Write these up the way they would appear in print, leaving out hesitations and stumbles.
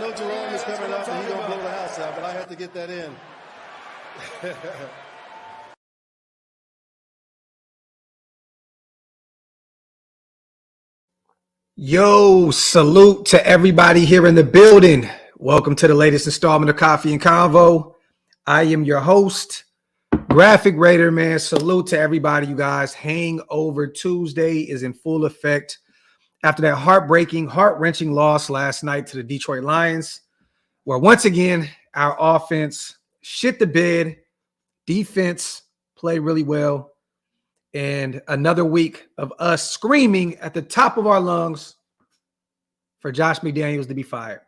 know Jerome is coming up and he's going to blow the house out, but I had to get that in. Yo, salute to everybody here in the building. Welcome to the latest installment of Coffee and Convo. I am your host, Graphk Raider, man. Salute to everybody, you guys. Hangover Tuesday is in full effect after that heartbreaking, heart-wrenching loss last night to the Detroit Lions, where once again, our offense shit the bed, defense played really well, and another week of us screaming at the top of our lungs for Josh McDaniels to be fired.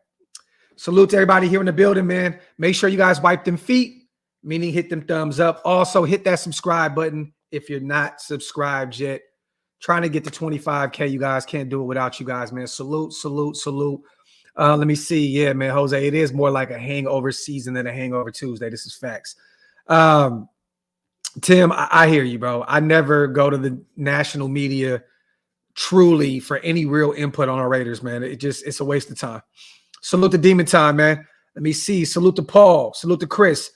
Salute to everybody here in the building, man. Make sure you guys wipe them feet, meaning hit them thumbs up. Also, hit that subscribe button if you're not subscribed yet. Trying to get to 25K, you guys. Can't do it without you guys, man. Salute, salute, salute. Let me see. Yeah, man, Jose, it is more like a hangover season than a hangover Tuesday. This is facts. Tim, I hear you, bro. I never go to the national media truly for any real input on our Raiders, man. It's a waste of time. Salute to Demon Time, man. Let me see. Salute to Paul. Salute to Chris.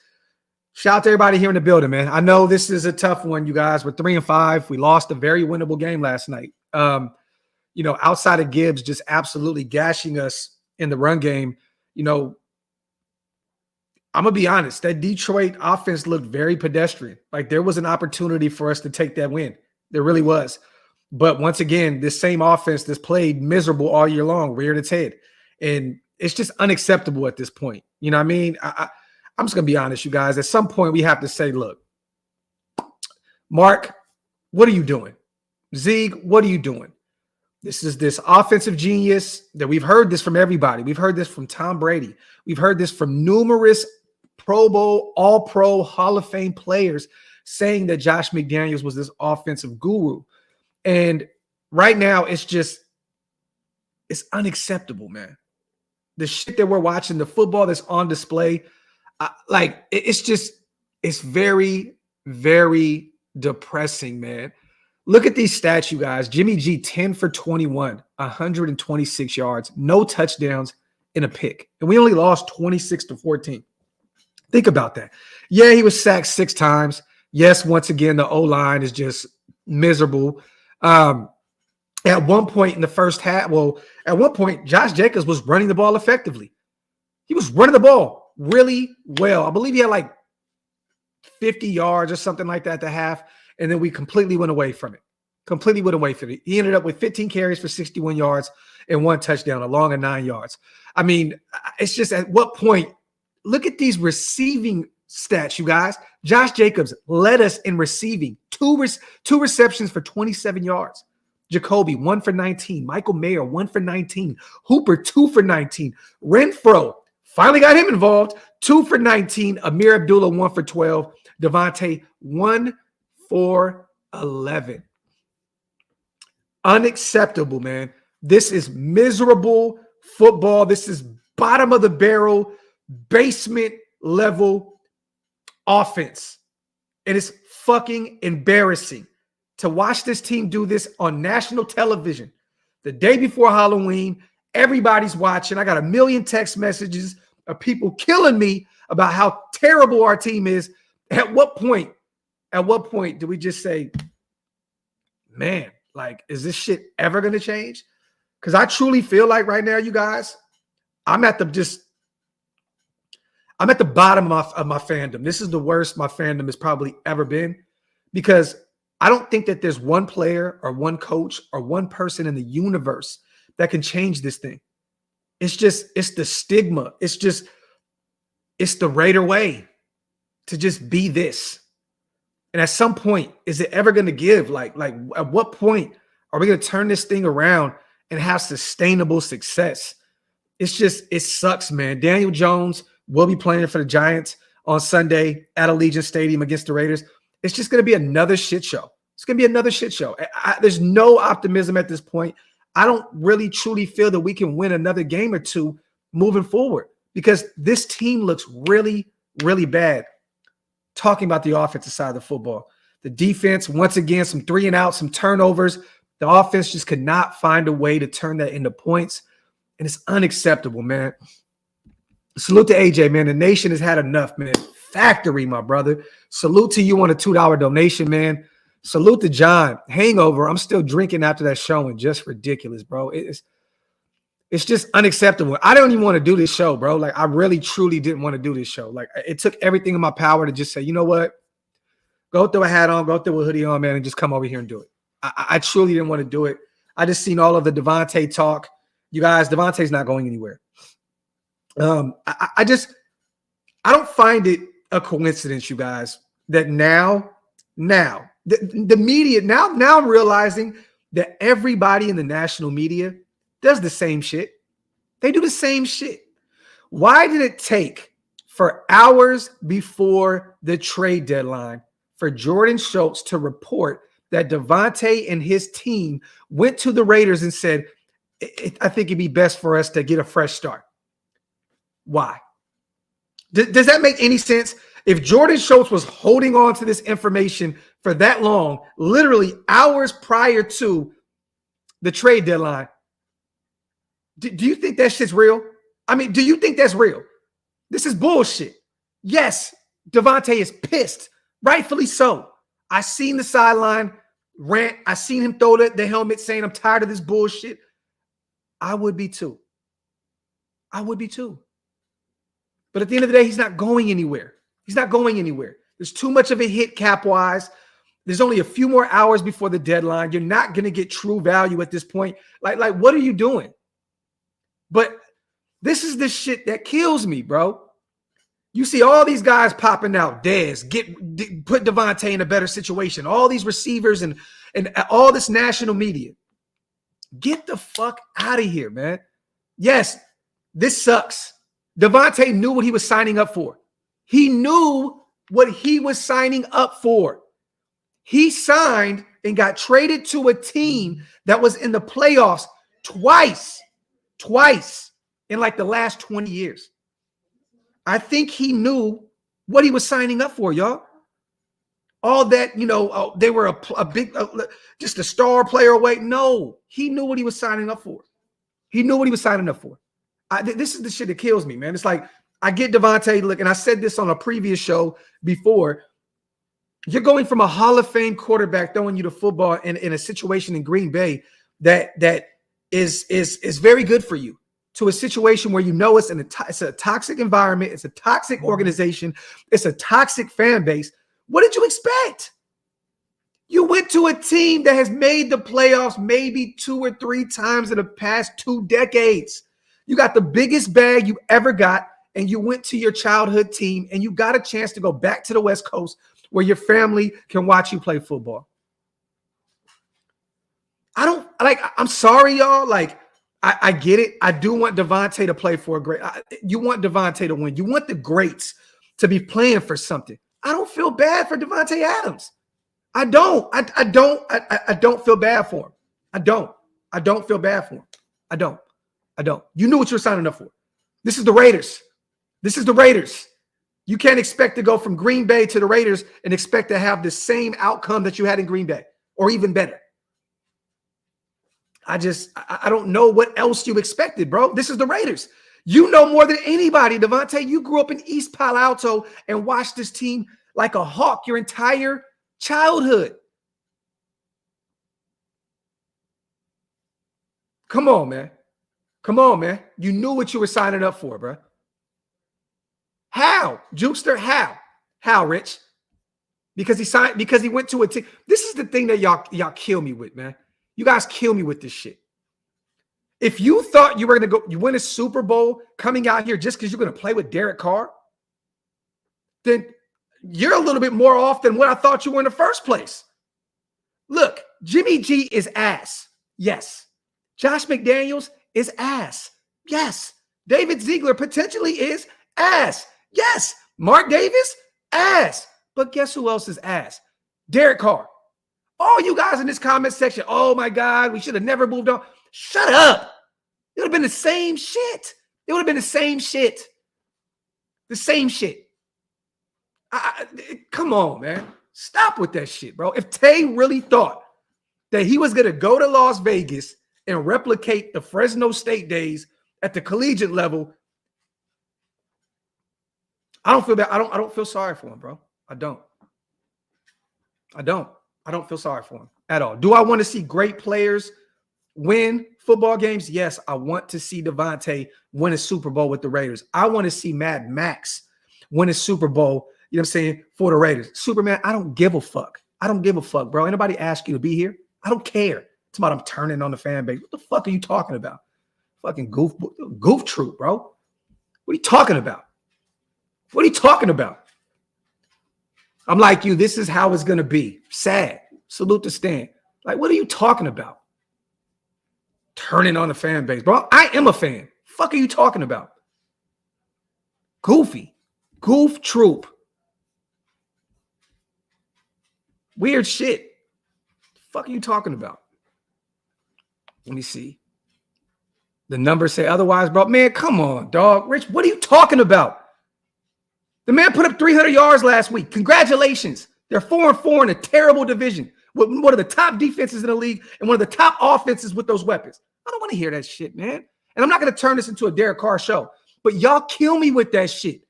Shout out to everybody here in the building, man. I know this is a tough one, you guys. We're 3-5. We lost a very winnable game last night. Outside of Gibbs just absolutely gashing us in the run game, I'm going to be honest, that Detroit offense looked very pedestrian. Like there was an opportunity for us to take that win. There really was. But once again, this same offense that's played miserable all year long reared its head. And it's just unacceptable at this point. You know what I mean? I'm just going to be honest, you guys. At some point, we have to say, look, Mark, what are you doing? Zieg, what are you doing? This is this offensive genius that we've heard this from everybody. We've heard this from Tom Brady. We've heard this from numerous Pro Bowl, All-Pro, Hall of Fame players saying that Josh McDaniels was this offensive guru. And right now, it's unacceptable, man. The shit that we're watching, the football that's on display, it's very, very depressing, man. Look at these stats, you guys. Jimmy G, 10 for 21, 126 yards, no touchdowns, and a pick. And we only lost 26-14. Think about that. Yeah, he was sacked 6 times. Yes, once again, the O-line is just miserable. At one point in the first half, Josh Jacobs was running the ball effectively. He was running the ball really well. I believe he had like 50 yards or something like that at the half, and then we completely went away from it. He ended up with 15 carries for 61 yards and 1 touchdown, along of 9 yards. I mean, it's just at what point – look at these receiving stats, you guys. Josh Jacobs led us in receiving. Two receptions for 27 yards. Jacoby, 1 for 19. Michael Mayer, 1 for 19. Hooper, 2 for 19. Renfro, finally got him involved. 2 for 19. Amir Abdullah, 1 for 12. Davante, 1 for 11. Unacceptable, man. This is miserable football. This is bottom of the barrel, basement level offense. It is fucking embarrassing to watch this team do this on national television the day before Halloween. Everybody's watching. I got a million text messages of people killing me about how terrible our team is. At what point do we just say, man, like, is this shit ever going to change? Because I truly feel like right now, you guys, I'm at the bottom of my fandom. This is the worst my fandom has probably ever been, because I don't think that there's one player or one coach or one person in the universe that can change this thing. It's the stigma. It's the Raider way to just be this. And at some point, is it ever going to give? Like at what point are we going to turn this thing around and have sustainable success? It sucks, man. Daniel Jones will be playing for the Giants on Sunday at Allegiant Stadium against the Raiders. It's just going to be another shit show. It's going to be another shit show. There's no optimism at this point. I don't really truly feel that we can win another game or two moving forward, because this team looks really, really bad. Talking about the offensive side of the football. The defense, once again, some 3 and out, some turnovers. The offense just could not find a way to turn that into points. And it's unacceptable, man. Salute to AJ, man. The nation has had enough, man. Factory, my brother. Salute to you on a $2 donation, man. Salute to John. Hangover. I'm still drinking after that showing. Just ridiculous, bro. It's just unacceptable. I don't even want to do this show, bro. Like, I really, truly didn't want to do this show. Like, it took everything in my power to just say, you know what? Go throw a hat on, go throw a hoodie on, man, and just come over here and do it. I truly didn't want to do it. I just seen all of the Devonte talk. You guys, Devonte's not going anywhere. I don't find it a coincidence, you guys, that now the media, now I'm realizing that everybody in the national media does the same shit. They do the same shit. Why did it take for hours before the trade deadline for Jordan Schultz to report that Davante and his team went to the Raiders and said, I think it'd be best for us to get a fresh start? Why? Does that make any sense? If Jordan Schultz was holding on to this information for that long, literally hours prior to the trade deadline, do you think that shit's real? I mean, do you think that's real? This is bullshit. Yes, Davante is pissed, rightfully so. I seen the sideline rant. I seen him throw the helmet saying, I'm tired of this bullshit. I would be too. I would be too. But at the end of the day, he's not going anywhere. He's not going anywhere. There's too much of a hit cap-wise. There's only a few more hours before the deadline. You're not going to get true value at this point. Like, what are you doing? But this is the shit that kills me, bro. You see all these guys popping out. Dez, put Davante in a better situation. All these receivers and all this national media. Get the fuck out of here, man. Yes, this sucks. Davante knew what he was signing up for. He knew what he was signing up for. He signed and got traded to a team that was in the playoffs twice in like the last 20 years. I think he knew what he was signing up for, y'all. All that, they were a big, just a star player away. No, he knew what he was signing up for. He knew what he was signing up for. This is the shit that kills me, man. It's like, I get Davante, look, and I said this on a previous show before. You're going from a Hall of Fame quarterback throwing you the football in a situation in Green Bay that is very good for you, to a situation where it's a toxic environment, it's a toxic organization, it's a toxic fan base. What did you expect? You went to a team that has made the playoffs maybe 2 or 3 times in the past 2 decades. You got the biggest bag you ever got, and you went to your childhood team, and you got a chance to go back to the West Coast where your family can watch you play football. I'm sorry, y'all. Like, I get it. I do want Davante to play for a great. You want Davante to win. You want the greats to be playing for something. I don't feel bad for Devonte Adams. I don't. I don't feel bad for him. I don't feel bad for him. I don't. You knew what you were signing up for. This is the Raiders. You can't expect to go from Green Bay to the Raiders and expect to have the same outcome that you had in Green Bay, or even better. I don't know what else you expected, bro. This is the Raiders. You know more than anybody, Davante. You grew up in East Palo Alto and watched this team like a hawk your entire childhood. Come on, man. You knew what you were signing up for, bro. How? Jukester, how? How, Rich? Because he went to a team. This is the thing that y'all kill me with, man. You guys kill me with this shit. If you thought you were going to you win a Super Bowl coming out here just because you're going to play with Derek Carr, then you're a little bit more off than what I thought you were in the first place. Look, Jimmy G is ass. Yes. Josh McDaniels is ass. Yes. David Ziegler potentially is ass. Yes. Mark Davis, ass. But guess who else is ass? Derek Carr. All you guys in this comment section, oh my God, we should have never moved on. Shut up. It would have been the same shit. The same shit. Come on, man. Stop with that shit, bro. If Tay really thought that he was going to go to Las Vegas and replicate the Fresno State days at the collegiate level, I don't feel bad. I don't feel sorry for him, bro. I don't feel sorry for him at all. Do I want to see great players win football games? Yes, I want to see Davante win a Super Bowl with the Raiders. I want to see Mad Max win a Super Bowl, you know what I'm saying, for the Raiders. Superman, I don't give a fuck. I don't give a fuck, bro. Anybody ask you to be here? I don't care. It's about I'm turning on the fan base. What the fuck are you talking about? Fucking goof troop, bro. What are you talking about? What are you talking about? I'm like you. This is how it's going to be. Sad. Salute to Stan. Like, what are you talking about? Turning on the fan base, bro. I am a fan. Fuck are you talking about? Goofy. Goof troop. Weird shit. Fuck are you talking about? Let me see. The numbers say otherwise, bro. Man, come on, dog. Rich, what are you talking about? The man put up 300 yards last week. Congratulations. They're 4-4 in a terrible division. One of the top defenses in the league and one of the top offenses with those weapons. I don't want to hear that shit, man. And I'm not going to turn this into a Derek Carr show, but y'all kill me with that shit.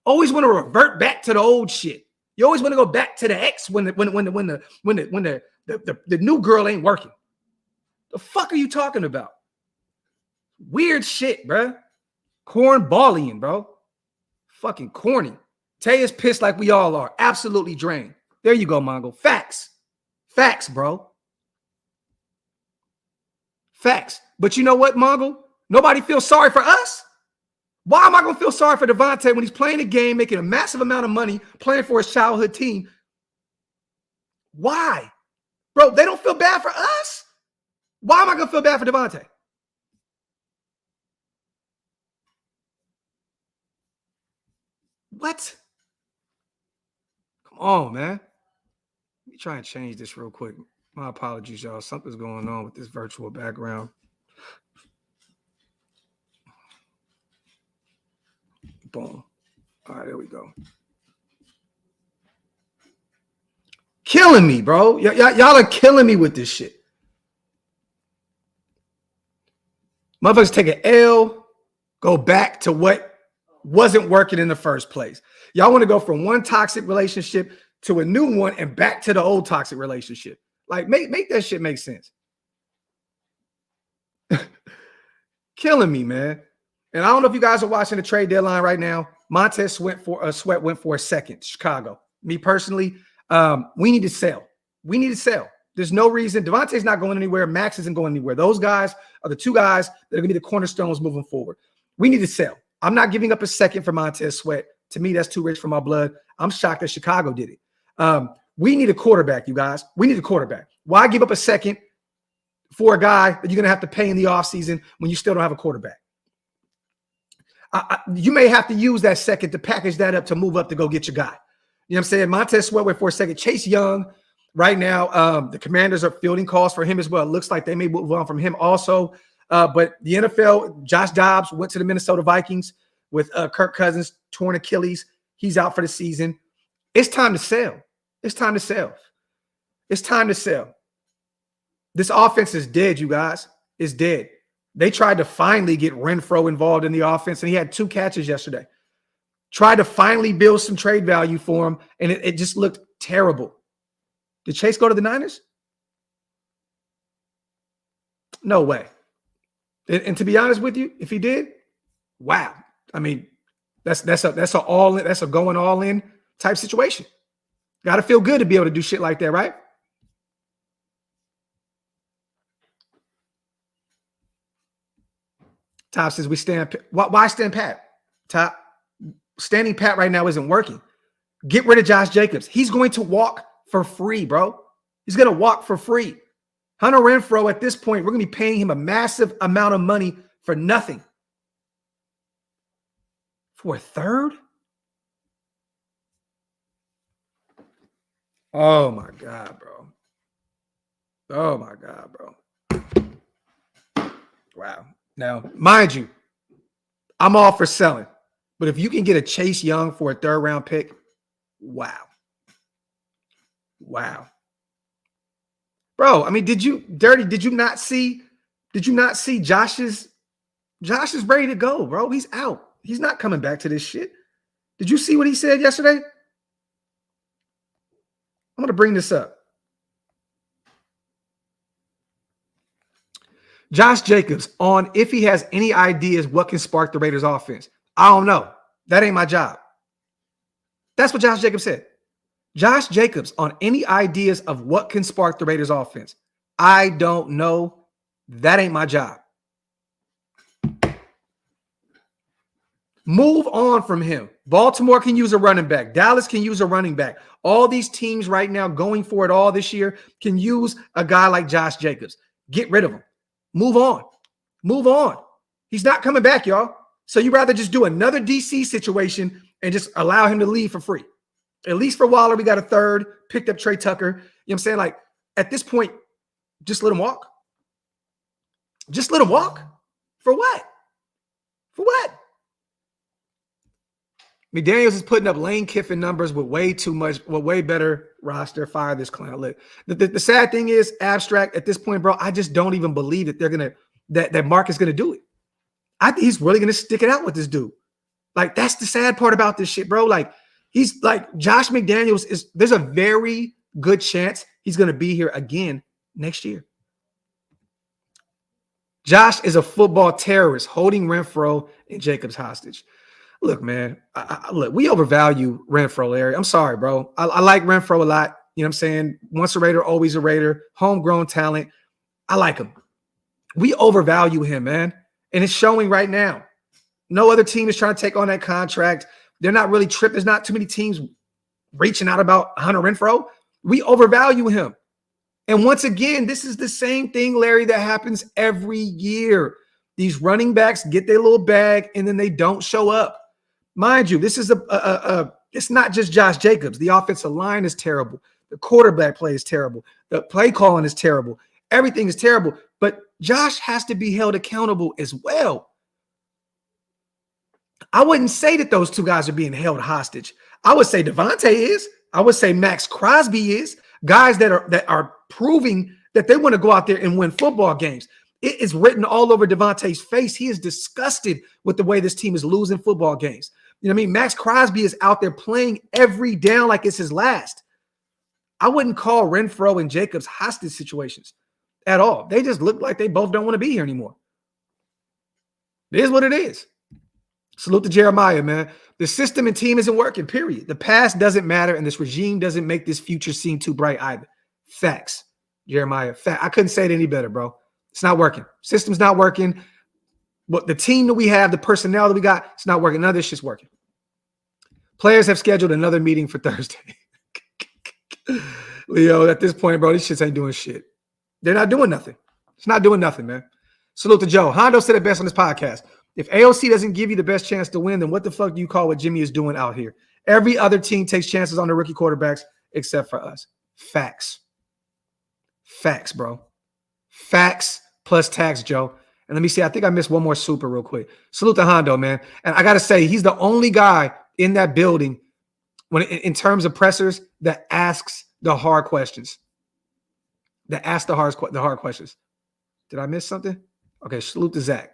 Always want to revert back to the old shit. You always want to go back to the ex when the new girl ain't working. The fuck are you talking about? Weird shit, bro. Cornballing, bro. Fucking corny. Tay is pissed like we all are. Absolutely drained. There you go, Mongo. Facts. Facts, bro. Facts. But you know what, Mongo? Nobody feels sorry for us. Why am I going to feel sorry for Davante when he's playing a game, making a massive amount of money, playing for his childhood team? Why? Bro, they don't feel bad for us. Why am I going to feel bad for Davante? What? Come on, man. Let me try and change this real quick. My apologies, y'all. Something's going on with this virtual background. Boom. All right, there we go. Killing me, bro. Y'all are killing me with this shit. Motherfuckers take an L, go back to what wasn't working in the first place. Y'all want to go from one toxic relationship to a new one and back to the old toxic relationship. Like, make that shit make sense. Killing me, man. And I don't know if you guys are watching the trade deadline right now. Montez Sweat went for a second. Chicago. Me personally, we need to sell. We need to sell. There's no reason. Davante's not going anywhere. Max isn't going anywhere. Those guys are the two guys that are going to be the cornerstones moving forward. We need to sell. I'm not giving up a second for Montez Sweat. To me, that's too rich for my blood. I'm shocked that Chicago did it. We need a quarterback, you guys. We need a quarterback. Why give up a second for a guy that you're going to have to pay in the offseason when you still don't have a quarterback? You may have to use that second to package that up to move up to go get your guy. You know what I'm saying? Montez Sweat went for a second. Chase Young, right now, the Commanders are fielding calls for him as well. It looks like they may move on from him also. But the NFL, Josh Dobbs went to the Minnesota Vikings with Kirk Cousins, torn Achilles. He's out for the season. It's time to sell. It's time to sell. It's time to sell. This offense is dead, you guys. It's dead. They tried to finally get Renfro involved in the offense, and he had 2 catches yesterday. Tried to finally build some trade value for him, and it just looked terrible. Did Chase go to the Niners? No way. And to be honest with you, if he did, wow. I mean, that's a going all in type situation. Got to feel good to be able to do shit like that, right? Top says we stand. Why stand pat? Top standing pat right now isn't working. Get rid of Josh Jacobs. He's going to walk for free, bro. He's going to walk for free. Hunter Renfro, at this point, we're going to be paying him a massive amount of money for nothing. For a third? Oh, my God, bro. Oh, my God, bro. Wow. Now, mind you, I'm all for selling. But if you can get a Chase Young for a third-round pick, wow. Wow. Bro, I mean, did you not see Josh's ready to go, bro? He's out. He's not coming back to this shit. Did you see what he said yesterday? I'm going to bring this up. Josh Jacobs on if he has any ideas what can spark the Raiders offense. I don't know. That ain't my job. That's what Josh Jacobs said. Josh Jacobs on any ideas of what can spark the Raiders offense. I don't know. That ain't my job. Move on from him. Baltimore can use a running back. Dallas can use a running back. All these teams right now going for it all this year can use a guy like Josh Jacobs. Get rid of him. Move on. Move on. He's not coming back, y'all. So you rather just do another DC situation and just allow him to leave for free. At least for Waller, we got a third, picked up Trey Tucker. You know what I'm saying? Like, at this point, just let him walk. Just let him walk. For what? For what? McDaniels is putting up Lane Kiffin numbers with way too much, with way better roster. Fire this clown. Look, the sad thing is, abstract at this point, bro, I just don't even believe that they're gonna that Mark is gonna do it. I think he's really gonna stick it out with this dude. Like, that's the sad part about this shit, bro. Like, he's like Josh McDaniels is. There's a very good chance he's gonna be here again next year. Josh is a football terrorist holding Renfro and Jacobs hostage. Look, man, look, we overvalue Renfro, Larry. I'm sorry, bro. I like Renfro a lot. You know what I'm saying? Once a Raider, always a Raider. Homegrown talent. I like him. We overvalue him, man. And it's showing right now. No other team is trying to take on that contract. They're not really tripping. There's not too many teams reaching out about Hunter Renfro. We overvalue him. And once again, this is the same thing, Larry, that happens every year. These running backs get their little bag and then they don't show up. Mind you, this is it's not just Josh Jacobs. The offensive line is terrible. The quarterback play is terrible. The play calling is terrible. Everything is terrible. But Josh has to be held accountable as well. I wouldn't say that those two guys are being held hostage. I would say Davante is. I would say Max Crosby is. Guys that are proving that they want to go out there and win football games. It is written all over Davante's face. He is disgusted with the way this team is losing football games. You know what I mean? Max Crosby is out there playing every down like it's his last. I wouldn't call Renfro and Jacobs hostage situations at all. They just look like they both don't want to be here anymore. It is what it is. Salute to Jeremiah, man. The system and team isn't working, period. The past doesn't matter, and this regime doesn't make this future seem too bright either. Facts, Jeremiah. Fact. I couldn't say it any better, bro. It's not working. System's not working. But the team that we have, the personnel that we got, it's not working. None of this shit's working. Players have scheduled another meeting for Thursday. Leo, at this point, bro, these shits ain't doing shit. They're not doing nothing. It's not doing nothing, man. Salute to Joe. Hondo said it best on this podcast. If AOC doesn't give you the best chance to win, then what the fuck do you call what Jimmy is doing out here? Every other team takes chances on the rookie quarterbacks except for us. Facts. Facts, bro. Facts plus tax, Joe. And let me see. I think I missed one more super real quick. Salute to Hondo, man. And I got to say, he's the only guy in that building when in terms of pressers that asks the hard questions. That asks the hard questions. Did I miss something? Okay, salute to Zach.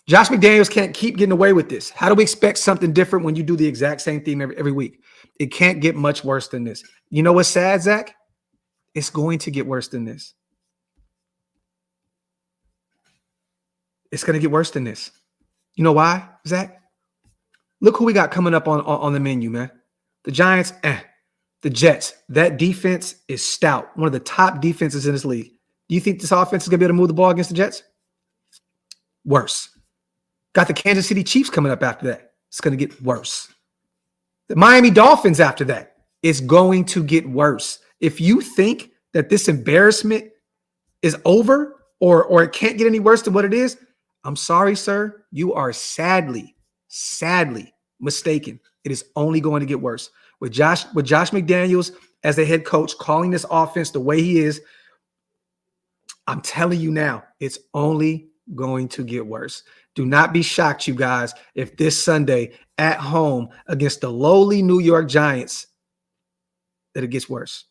Josh McDaniels can't keep getting away with this. How do we expect something different when you do the exact same thing every week? It can't get much worse than this. You know what's sad, Zach? It's going to get worse than this. It's going to get worse than this. You know why, Zach? Look who we got coming up on the menu, man. The Giants, the Jets. That defense is stout. One of the top defenses in this league. Do you think this offense is going to be able to move the ball against the Jets? Worse. Got the Kansas City Chiefs coming up after that. It's going to get worse. The Miami Dolphins after that. It's going to get worse. If you think that this embarrassment is over or it can't get any worse than what it is, I'm sorry, sir. You are sadly mistaken. It is only going to get worse. With Josh McDaniels as the head coach calling this offense the way he is, I'm telling you now, it's only going to get worse. Do not be shocked, you guys, if this Sunday at home against the lowly New York Giants that it gets worse.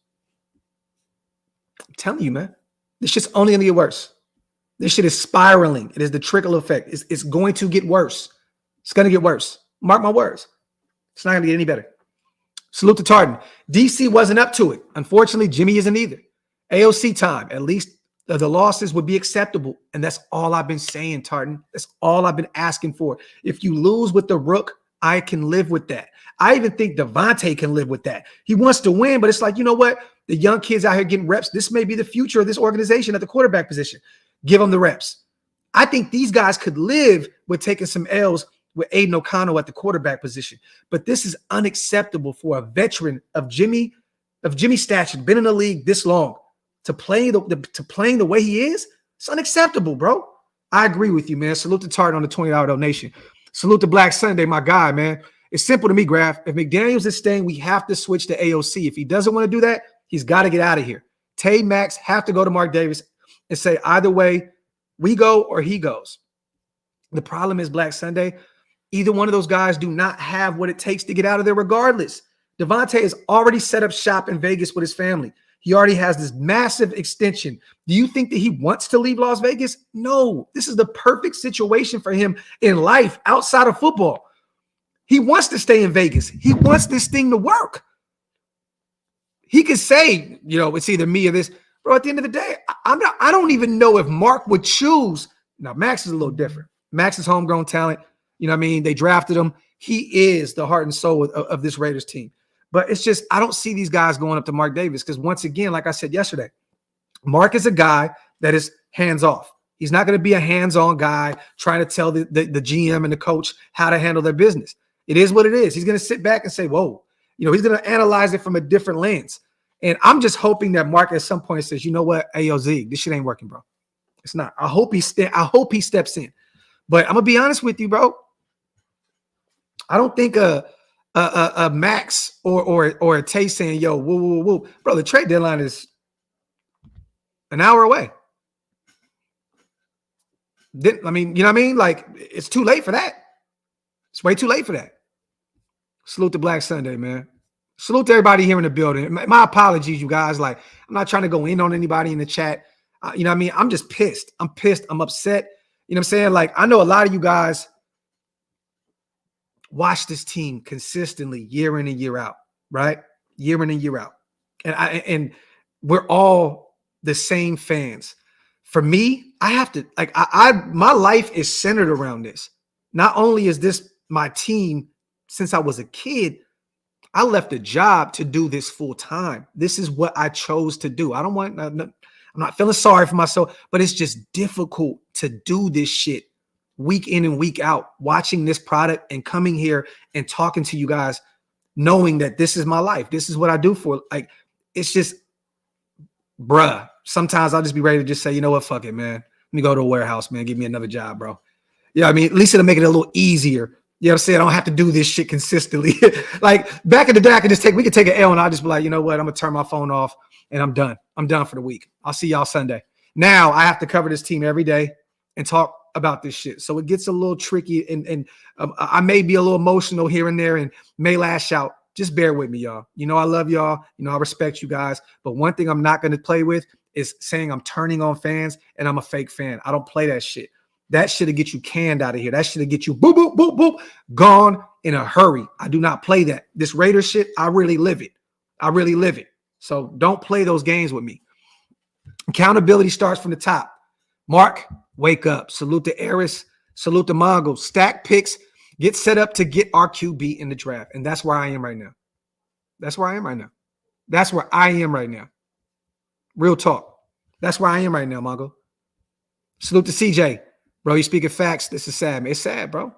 I'm telling you, man, this shit's only going to get worse. This shit is spiraling. It is the trickle effect. It's going to get worse. It's going to get worse. Mark my words. It's not going to get any better. Salute to Tartan. DC wasn't up to it. Unfortunately, Jimmy isn't either. AOC time. At least the losses would be acceptable. And that's all I've been saying, Tartan. That's all I've been asking for. If you lose with the Rook, I can live with that. I even think Davante can live with that. He wants to win, but it's like, you know what? The young kids out here getting reps. This may be the future of this organization at the quarterback position. Give them the reps. I think these guys could live with taking some L's with Aiden O'Connell at the quarterback position. But this is unacceptable for a veteran of Jimmy stature, been in the league this long, to playing the way he is. It's unacceptable, bro. I agree with you, man. Salute to Tartan on the $20 donation. Salute to Black Sunday, my guy, man. It's simple to me, Graphk. If McDaniels is staying, we have to switch to AOC. If he doesn't want to do that, he's got to get out of here. Tay Max have to go to Mark Davis and say, either way, we go or he goes. The problem is, Black Sunday, either one of those guys do not have what it takes to get out of there regardless. Devonte has already set up shop in Vegas with his family. He already has this massive extension. Do you think that he wants to leave Las Vegas? No. This is the perfect situation for him in life outside of football. He wants to stay in Vegas. He wants this thing to work. He could say, it's either me or this. Bro, at the end of the day, I don't even know if Mark would choose. Now, Max is a little different. Max is homegrown talent. You know what I mean? They drafted him. He is the heart and soul of this Raiders team. But it's just, I don't see these guys going up to Mark Davis because once again, like I said yesterday, Mark is a guy that is hands-off. He's not going to be a hands-on guy trying to tell the GM and the coach how to handle their business. It is what it is. He's going to sit back and say, whoa, he's going to analyze it from a different lens. And I'm just hoping that Mark at some point says, you know what, AOZ, this shit ain't working, bro. It's not. I hope he steps in. But I'm going to be honest with you, bro. I don't think a Max or a Tay saying, yo, woo. Bro, the trade deadline is an hour away. I mean, you know what I mean? Like, it's too late for that. It's way too late for that. Salute to Black Sunday, man. Salute to everybody here in the building. My apologies, you guys. Like, I'm not trying to go in on anybody in the chat. You know what I mean? I'm just pissed. I'm pissed. I'm upset. You know what I'm saying? Like, I know a lot of you guys watch this team consistently year in and year out, right? Year in and year out. And we're all the same fans. For me, I have to, like, my life is centered around this. Not only is this my team since I was a kid, I left a job to do this full time. This is what I chose to do. I'm not feeling sorry for myself, but it's just difficult to do this shit week in and week out, watching this product and coming here and talking to you guys, knowing that this is my life. This is what I do for, like, it's just, bruh, sometimes I'll just be ready to just say, you know what, fuck it, man. Let me go to a warehouse, man. Give me another job, bro. Yeah, I mean, at least it'll make it a little easier. You know what I'm saying? I don't have to do this shit consistently. Like, back in the day, we could take an L and I'll just be like, you know what? I'm going to turn my phone off and I'm done. I'm done for the week. I'll see y'all Sunday. Now I have to cover this team every day and talk about this shit. So it gets a little tricky and I may be a little emotional here and there and may lash out. Just bear with me, y'all. I love y'all. I respect you guys. But one thing I'm not going to play with is saying I'm turning on fans and I'm a fake fan. I don't play that shit. That shit'll get you canned out of here. That shit'll get you boop, boop, boop, boop, gone in a hurry. I do not play that. This Raiders shit, I really live it. I really live it. So don't play those games with me. Accountability starts from the top. Mark, wake up. Salute to Eris. Salute to Mongo. Stack picks. Get set up to get our QB in the draft. And that's where I am right now. That's where I am right now. That's where I am right now. Real talk. That's where I am right now, Mongo. Salute to CJ. Bro, you speaking facts. This is sad, man. It's sad, bro.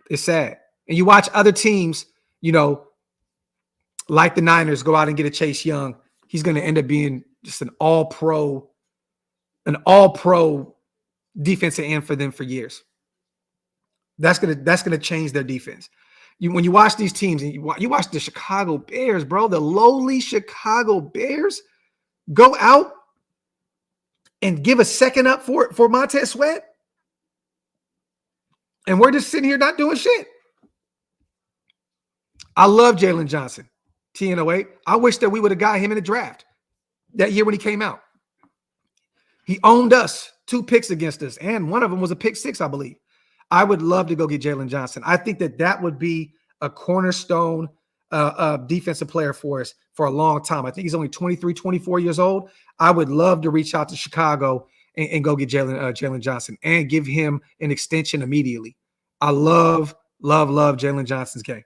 It's sad. And you watch other teams, like the Niners, go out and get a Chase Young. He's going to end up being just an all-pro defensive end for them for years. That's gonna change their defense. When you watch these teams and you watch the Chicago Bears, bro, the lowly Chicago Bears go out and give a second up for Montez Sweat. And we're just sitting here not doing shit. I love Jalen Johnson, TN08. I wish that we would have got him in the draft that year when he came out. He owned us, 2 picks against us, and one of them was a pick 6, I believe. I would love to go get Jalen Johnson. I think that would be a cornerstone defensive player for us for a long time. I think he's only 23, 24 years old. I would love to reach out to Chicago and go get Jalen Johnson and give him an extension immediately. I love Jalen Johnson's game.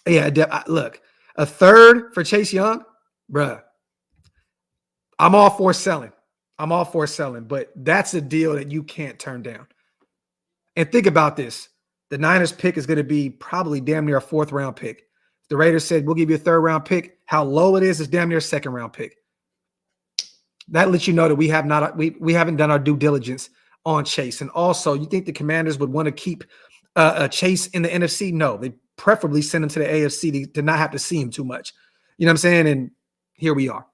Yeah, look, a third for Chase Young, bruh. I'm all for selling. But that's a deal that you can't turn down. And think about this. The Niners pick is going to be probably damn near a 4th round pick. The Raiders said, we'll give you a 3rd round pick. How low it is damn near a 2nd round pick. That lets you know that we haven't done our due diligence on Chase. And also, you think the Commanders would want to keep Chase in the NFC? No, they preferably send him to the AFC to not have to see him too much. You know what I'm saying? And here we are.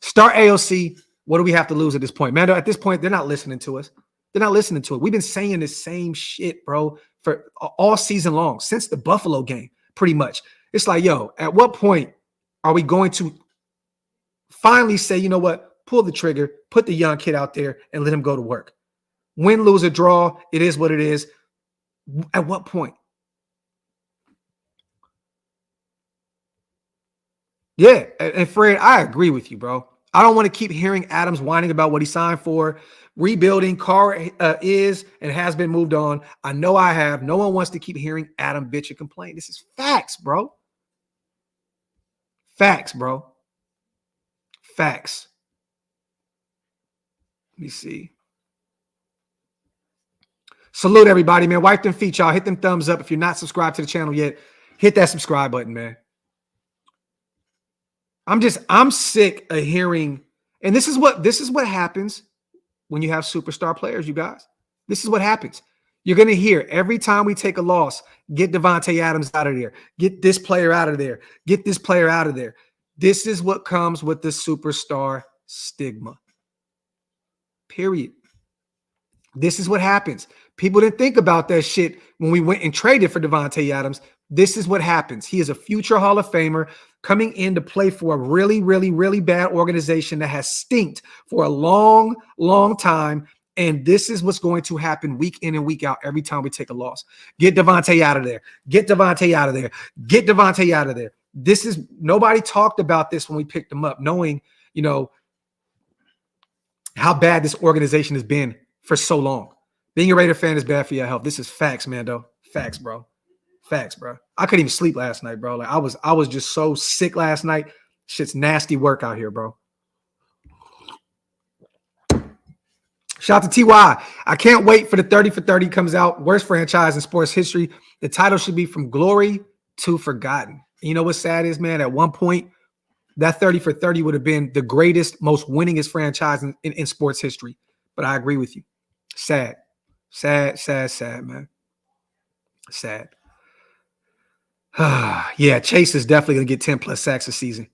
Start AOC. What do we have to lose at this point? Man, at this point, they're not listening to us. They're not listening to it. We've been saying the same shit, bro, for all season long, since the Buffalo game, pretty much. It's like, yo, at what point are we going to finally say, you know what, pull the trigger, put the young kid out there and let him go to work? Win, lose, or draw, it is what it is. At what point? Yeah, and Fred, I agree with you, bro. I don't want to keep hearing Adams whining about what he signed for. Rebuilding, Carr is and has been moved on. I know I have. No one wants to keep hearing Adam bitch and complain. This is facts, bro. Facts, bro. Facts. Let me see. Salute everybody, man. Wipe them feet, y'all. Hit them thumbs up. If you're not subscribed to the channel yet, hit that subscribe button, man. I'm sick of hearing, and this is what happens when you have superstar players, you guys. This is what happens. You're going to hear every time we take a loss, get Devonte Adams out of there, get this player out of there, get this player out of there. This is what comes with the superstar stigma. Period. This is what happens. People didn't think about that shit when we went and traded for Devonte Adams. This is what happens. He is a future Hall of Famer coming in to play for a really, really, really bad organization that has stinked for a long, long time. And this is what's going to happen week in and week out every time we take a loss. Get Devonte out of there. Get Devonte out of there. Get Devonte out of there. This is, nobody talked about this when we picked him up, knowing, you know, how bad this organization has been for so long. Being a Raider fan is bad for your health. This is facts, Mando. Facts, bro. Facts, bro. I couldn't even sleep last night, bro. Like I was just so sick last night. Shit's nasty work out here, bro. Shout out to TY. I can't wait for the 30 for 30 comes out. Worst franchise in sports history. The title should be From Glory to Forgotten. You know what's sad is, man, at one point, that 30 for 30 would have been the greatest, most winningest franchise in sports history. But I agree with you. Sad. Sad, sad, sad, man. Sad. Yeah, Chase is definitely going to get 10 plus sacks a season.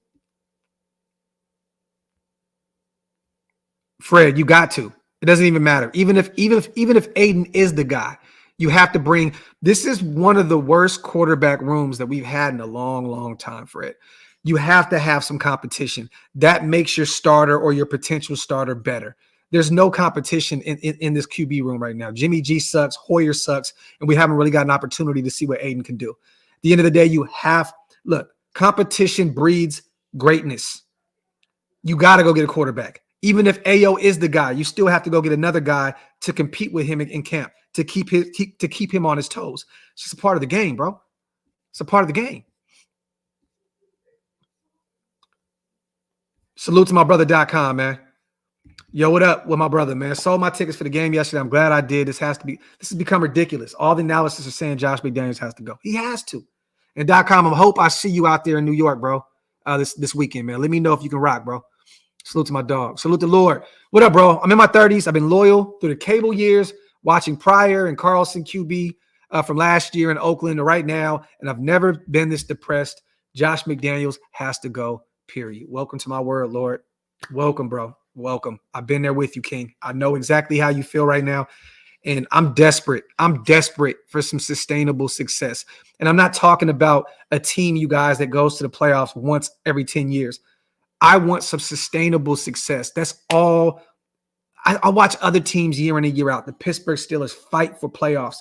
Fred, you got to. It doesn't even matter. Even if Aiden is the guy, you have to bring. This is one of the worst quarterback rooms that we've had in a long, long time, Fred. You have to have some competition. That makes your starter or your potential starter better. There's no competition in this QB room right now. Jimmy G sucks. Hoyer sucks. And we haven't really got an opportunity to see what Aiden can do. At the end of the day, you have – look, competition breeds greatness. You got to go get a quarterback. Even if AO is the guy, you still have to go get another guy to compete with him in camp, to keep him on his toes. It's just a part of the game, bro. It's a part of the game. Salute to my brother.com, man. Yo, what up with my brother, man? Sold my tickets for the game yesterday. I'm glad I did. This has become ridiculous. All the analysis is saying Josh McDaniels has to go. He has to. And .com, I hope I see you out there in New York, bro, this weekend, man. Let me know if you can rock, bro. Salute to my dog. Salute to Lord. What up, bro? I'm in my 30s. I've been loyal through the cable years, watching Pryor and Carlson QB from last year in Oakland to right now, and I've never been this depressed. Josh McDaniels has to go, period. Welcome to my world, Lord. Welcome, bro. Welcome. I've been there with you, King. I know exactly how you feel right now, and I'm desperate. I'm desperate for some sustainable success, and I'm not talking about a team, you guys, that goes to the playoffs once every 10 years. I want some sustainable success. That's all. I watch other teams year in and year out. The Pittsburgh Steelers fight for playoffs,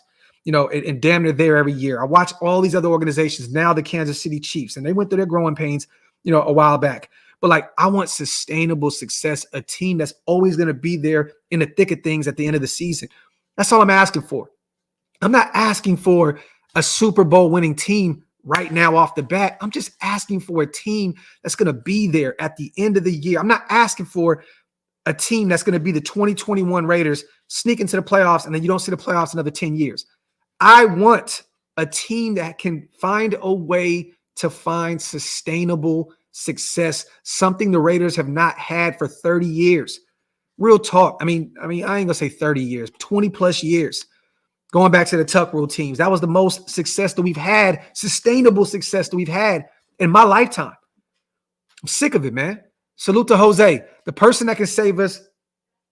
and damn near there every year. I watch all these other organizations, now the Kansas City Chiefs, and they went through their growing pains, a while back. But like, I want sustainable success, a team that's always going to be there in the thick of things at the end of the season. That's all I'm asking for. I'm not asking for a Super Bowl winning team right now off the bat. I'm just asking for a team that's going to be there at the end of the year. I'm not asking for a team that's going to be the 2021 Raiders, sneak into the playoffs, and then you don't see the playoffs another 10 years. I want a team that can find a way to find sustainable success, something the Raiders have not had for 30 years. Real talk. I mean, I ain't going to say 30 years, 20 plus years. Going back to the Tuck Rule teams, that was the most success that we've had, sustainable success that we've had in my lifetime. I'm sick of it, man. Salute to Jose. The person that can save us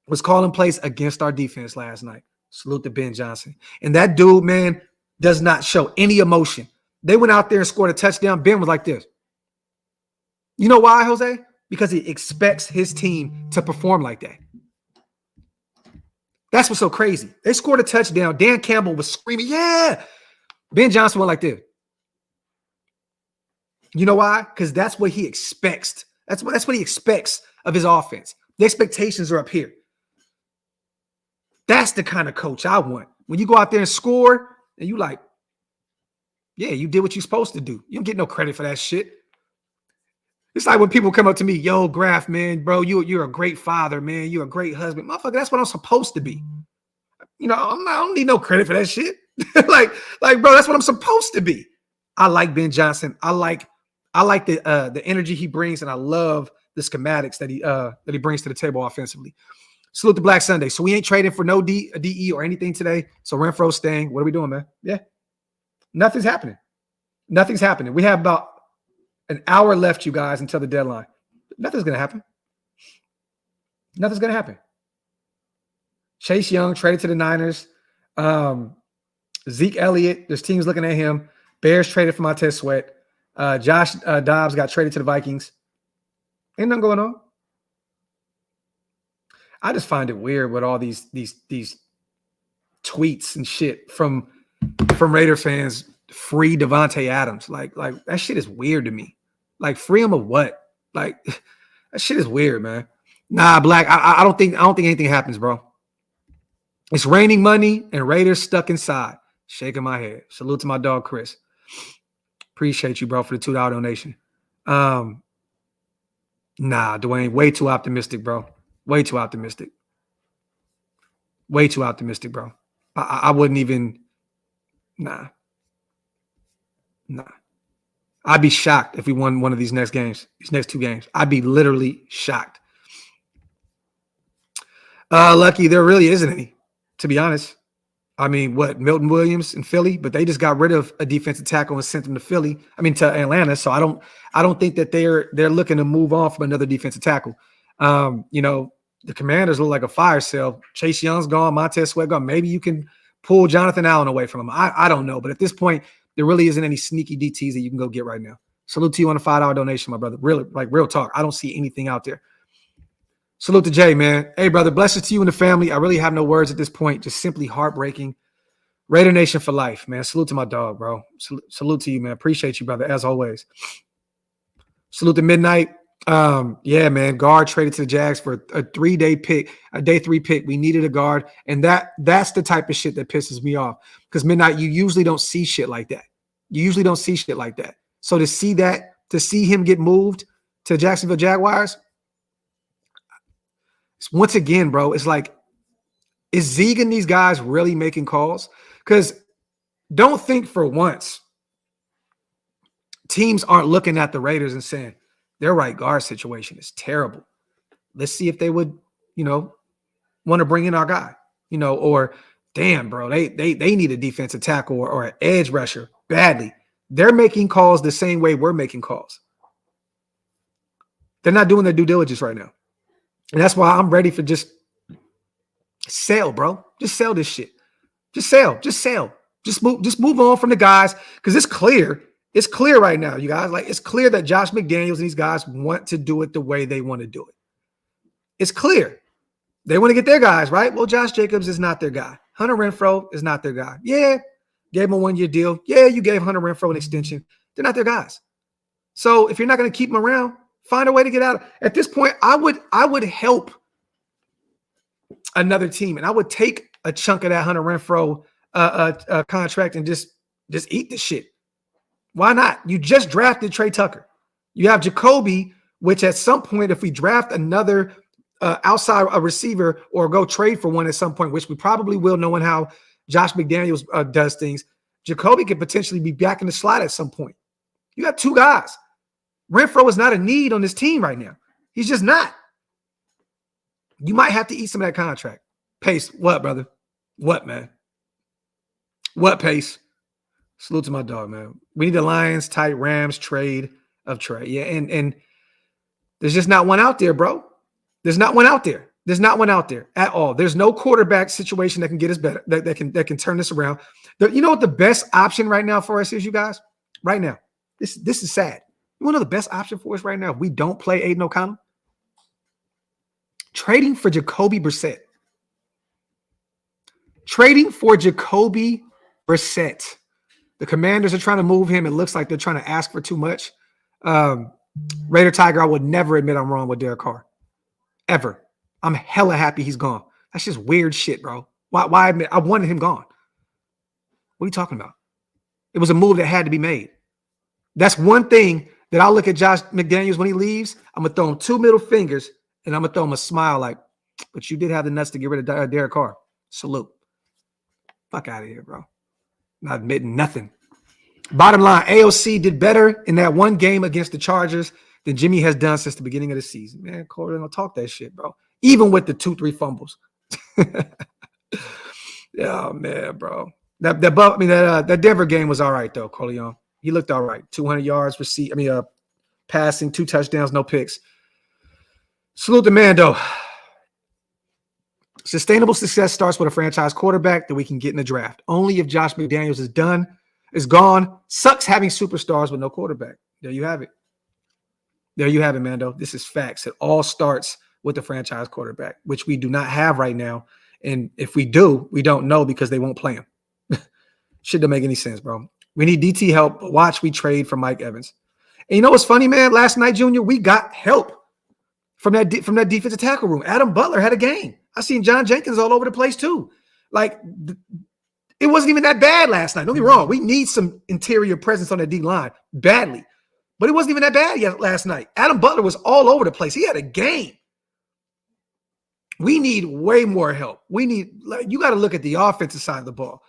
was calling plays against our defense last night. Salute to Ben Johnson. And that dude, man, does not show any emotion. They went out there and scored a touchdown. Ben was like this. You know why, Jose? Because he expects his team to perform like that. That's what's so crazy. They scored a touchdown. Dan Campbell was screaming, yeah. Ben Johnson went like this. You know why? Because that's what he expects. That's what he expects of his offense. The expectations are up here. That's the kind of coach I want. When you go out there and score, and you like, yeah, you did what you're supposed to do. You don't get no credit for that shit. It's like when people come up to me, yo, Graphk, man, bro, you're a great father, man. You're a great husband. Motherfucker, that's what I'm supposed to be. I don't need no credit for that shit. like, bro, that's what I'm supposed to be. I like Ben Johnson. I like the energy he brings, and I love the schematics that he brings to the table offensively. Salute to Black Sunday. So we ain't trading for no DE or anything today. So Renfro's staying. What are we doing, man? Yeah. Nothing's happening. Nothing's happening. We have about an hour left, you guys, until the deadline. Nothing's going to happen. Nothing's going to happen. Chase Young traded to the Niners. Zeke Elliott, there's teams looking at him. Bears traded for Montez Sweat. Josh Dobbs got traded to the Vikings. Ain't nothing going on. I just find it weird with all these tweets and shit from Raider fans. Free Devonte Adams. Like that shit is weird to me. Like, free him of what? Like, that shit is weird, man. Nah, Black. I don't think anything happens, bro. It's raining money and Raiders stuck inside. Shaking my head. Salute to my dog Chris. Appreciate you, bro, for the $2 donation. Nah, Dwayne, way too optimistic, bro. Way too optimistic. Way too optimistic, bro. I wouldn't even. Nah. I'd be shocked if we won one of these next games, these next two games. I'd be literally shocked. Lucky, there really isn't any, to be honest. I mean, Milton Williams in Philly, but they just got rid of a defensive tackle and sent him to Atlanta. So I don't think that they're looking to move on from another defensive tackle. The Commanders look like a fire sale. Chase Young's gone, Montez Sweat gone. Maybe you can pull Jonathan Allen away from him. I don't know, but at this point, there really isn't any sneaky DTs that you can go get right now. Salute to you on a $5 donation, my brother. Really, like, real talk. I don't see anything out there. Salute to Jay, man. Hey, brother, blessings to you and the family. I really have no words at this point. Just simply heartbreaking. Raider Nation for life, man. Salute to my dog, bro. Salute to you, man. Appreciate you, brother, as always. Salute to Midnight. Yeah, man. Guard traded to the Jags for a 3-day pick, a day 3 pick. We needed a guard, and that's the type of shit that pisses me off. Because Midnight, you usually don't see shit like that. So to see him get moved to Jacksonville Jaguars, once again, bro, it's like, is Zeke and these guys really making calls? Because don't think for once teams aren't looking at the Raiders and saying, their right guard situation is terrible. Let's see if they would, want to bring in our guy, or damn, bro, they need a defensive tackle or an edge rusher badly. They're making calls the same way we're making calls. They're not doing their due diligence right now. And that's why I'm ready for just sell, bro. Just sell this shit. Just sell. Just move on from the guys, because it's clear. It's clear right now, you guys. Like, it's clear that Josh McDaniels and these guys want to do it the way they want to do it. It's clear. They want to get their guys, right? Well, Josh Jacobs is not their guy. Hunter Renfrow is not their guy. Yeah, gave him a 1-year deal. Yeah, you gave Hunter Renfrow an extension. They're not their guys. So if you're not going to keep them around, find a way to get out. At this point, I would help another team, and I would take a chunk of that Hunter Renfrow contract and just eat the shit. Why not? You just drafted Trey Tucker. You have Jacoby, which at some point, if we draft another outside a receiver or go trade for one at some point, which we probably will, knowing how Josh McDaniels does things, Jacoby could potentially be back in the slot at some point. You got two guys. Renfrow is not a need on this team right now. He's just not. You might have to eat some of that contract. Pace, what, brother? What, man? What, Pace? Salute to my dog, man. We need the Lions, tight Rams trade of Trey. Yeah, and there's just not one out there, bro. There's not one out there. There's not one out there at all. There's no quarterback situation that can get us better, that can turn this around. You know what the best option right now for us is, you guys? Right now. This is sad. You want to know the best option for us right now if we don't play Aiden O'Connell? Trading for Jacoby Brissett. Trading for Jacoby Brissett. The Commanders are trying to move him. It looks like they're trying to ask for too much. Raider Tiger, I would never admit I'm wrong with Derek Carr. Ever. I'm hella happy he's gone. That's just weird shit, bro. Why admit? I wanted him gone. What are you talking about? It was a move that had to be made. That's one thing that I'll look at Josh McDaniels when he leaves. I'm going to throw him 2 middle fingers, and I'm going to throw him a smile like, but you did have the nuts to get rid of Derek Carr. Salute. Fuck out of here, bro. Not admitting nothing. Bottom line, AOC did better in that one game against the Chargers than Jimmy has done since the beginning of the season. Man, Corey, don't talk that shit, bro. Even with the 2-3 fumbles. Yeah, man, bro. That Denver game was all right, though, Corleone. He looked all right. 200 yards, passing, 2 touchdowns, no picks. Salute the man, though. Sustainable success starts with a franchise quarterback that we can get in the draft. Only if Josh McDaniels is gone. Sucks having superstars with no quarterback. There you have it. There you have it, Mando. This is facts. It all starts with the franchise quarterback, which we do not have right now. And if we do, we don't know because they won't play him. Shit don't make any sense, bro. We need DT help. Watch we trade for Mike Evans. And you know what's funny, man? Last night, Junior, we got help from that defensive tackle room. Adam Butler had a game. I seen John Jenkins all over the place too. Like, it wasn't even that bad last night. Don't get me wrong. We need some interior presence on that D line badly. But it wasn't even that bad yet last night. Adam Butler was all over the place. He had a game. We need way more help. You got to look at the offensive side of the ball.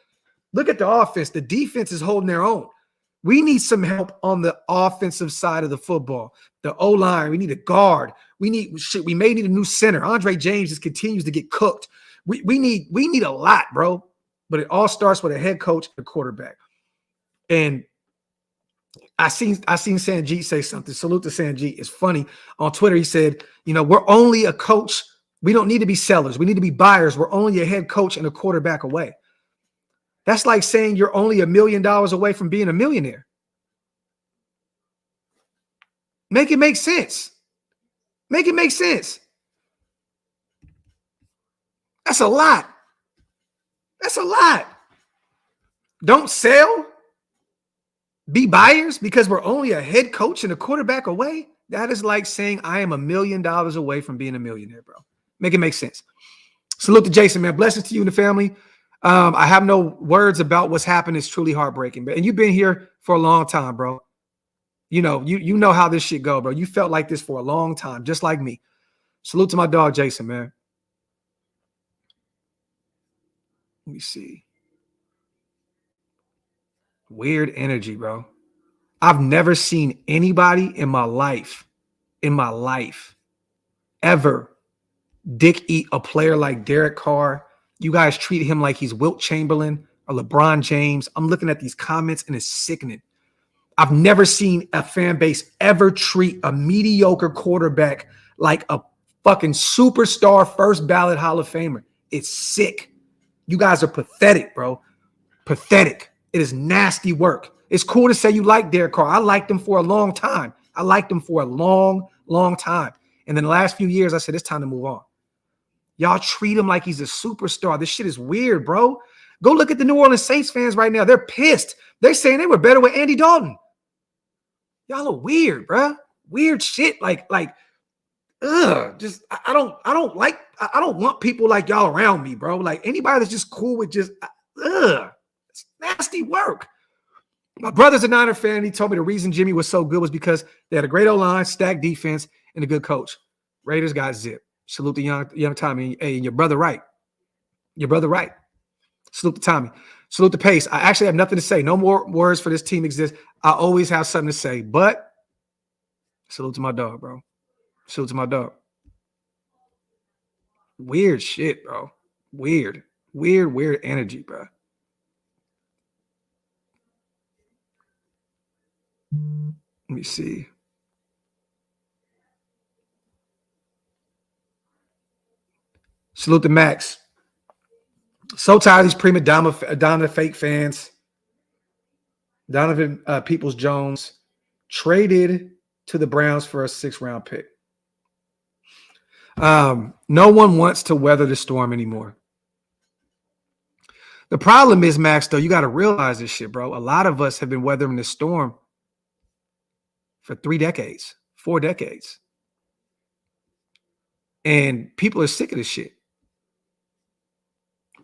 Look at the offense. The defense is holding their own. We need some help on the offensive side of the football. The O-line, we need a guard. We may need a new center. Andre James just continues to get cooked. We need a lot, bro. But it all starts with a head coach and a quarterback. And I seen Sanjit say something. Salute to Sanjit. It's funny. On Twitter, he said, we're only a coach. We don't need to be sellers. We need to be buyers. We're only a head coach and a quarterback away. That's like saying you're only $1 million away from being a millionaire. Make it make sense. Make it make sense. That's a lot. That's a lot. Don't sell. Be buyers because we're only a head coach and a quarterback away. That is like saying I am $1 million away from being a millionaire, bro. Make it make sense. Salute to Jason, man. Blessings to you and the family. I have no words about what's happened. It's truly heartbreaking. And you've been here for a long time, bro. You know how this shit go, bro. You felt like this for a long time, just like me. Salute to my dog, Jason, man. Let me see. Weird energy, bro. I've never seen anybody in my life, ever dick eat a player like Derek Carr. You guys treat him like he's Wilt Chamberlain or LeBron James. I'm looking at these comments and it's sickening. I've never seen a fan base ever treat a mediocre quarterback like a fucking superstar first ballot Hall of Famer. It's sick. You guys are pathetic, bro. Pathetic. It is nasty work. It's cool to say you like Derek Carr. I liked him for a long time. And then the last few years, I said, it's time to move on. Y'all treat him like he's a superstar. This shit is weird, bro. Go look at the New Orleans Saints fans right now. They're pissed. They're saying they were better with Andy Dalton. Y'all are weird, bro. Weird shit. Like, just I don't want people like y'all around me, bro. Like anybody that's just cool with just it's nasty work. My brother's a Niner fan. He told me the reason Jimmy was so good was because they had a great O-line, stacked defense, and a good coach. Raiders got zip. Salute the young Tommy. Hey, your brother right. Your brother right. Salute to Tommy. Salute to Pace. I actually have nothing to say. No more words for this team exist. I always have something to say, but salute to my dog, bro. Salute to my dog. Weird shit, bro. Weird energy, bro. Let me see. Salute to Max. So tired of these prima donna fake fans. Donovan Peoples-Jones traded to the Browns for a 6th-round pick. No one wants to weather the storm anymore. The problem is, Max, though, you got to realize this shit, bro. A lot of us have been weathering this storm for 3 decades, 4 decades. And people are sick of this shit.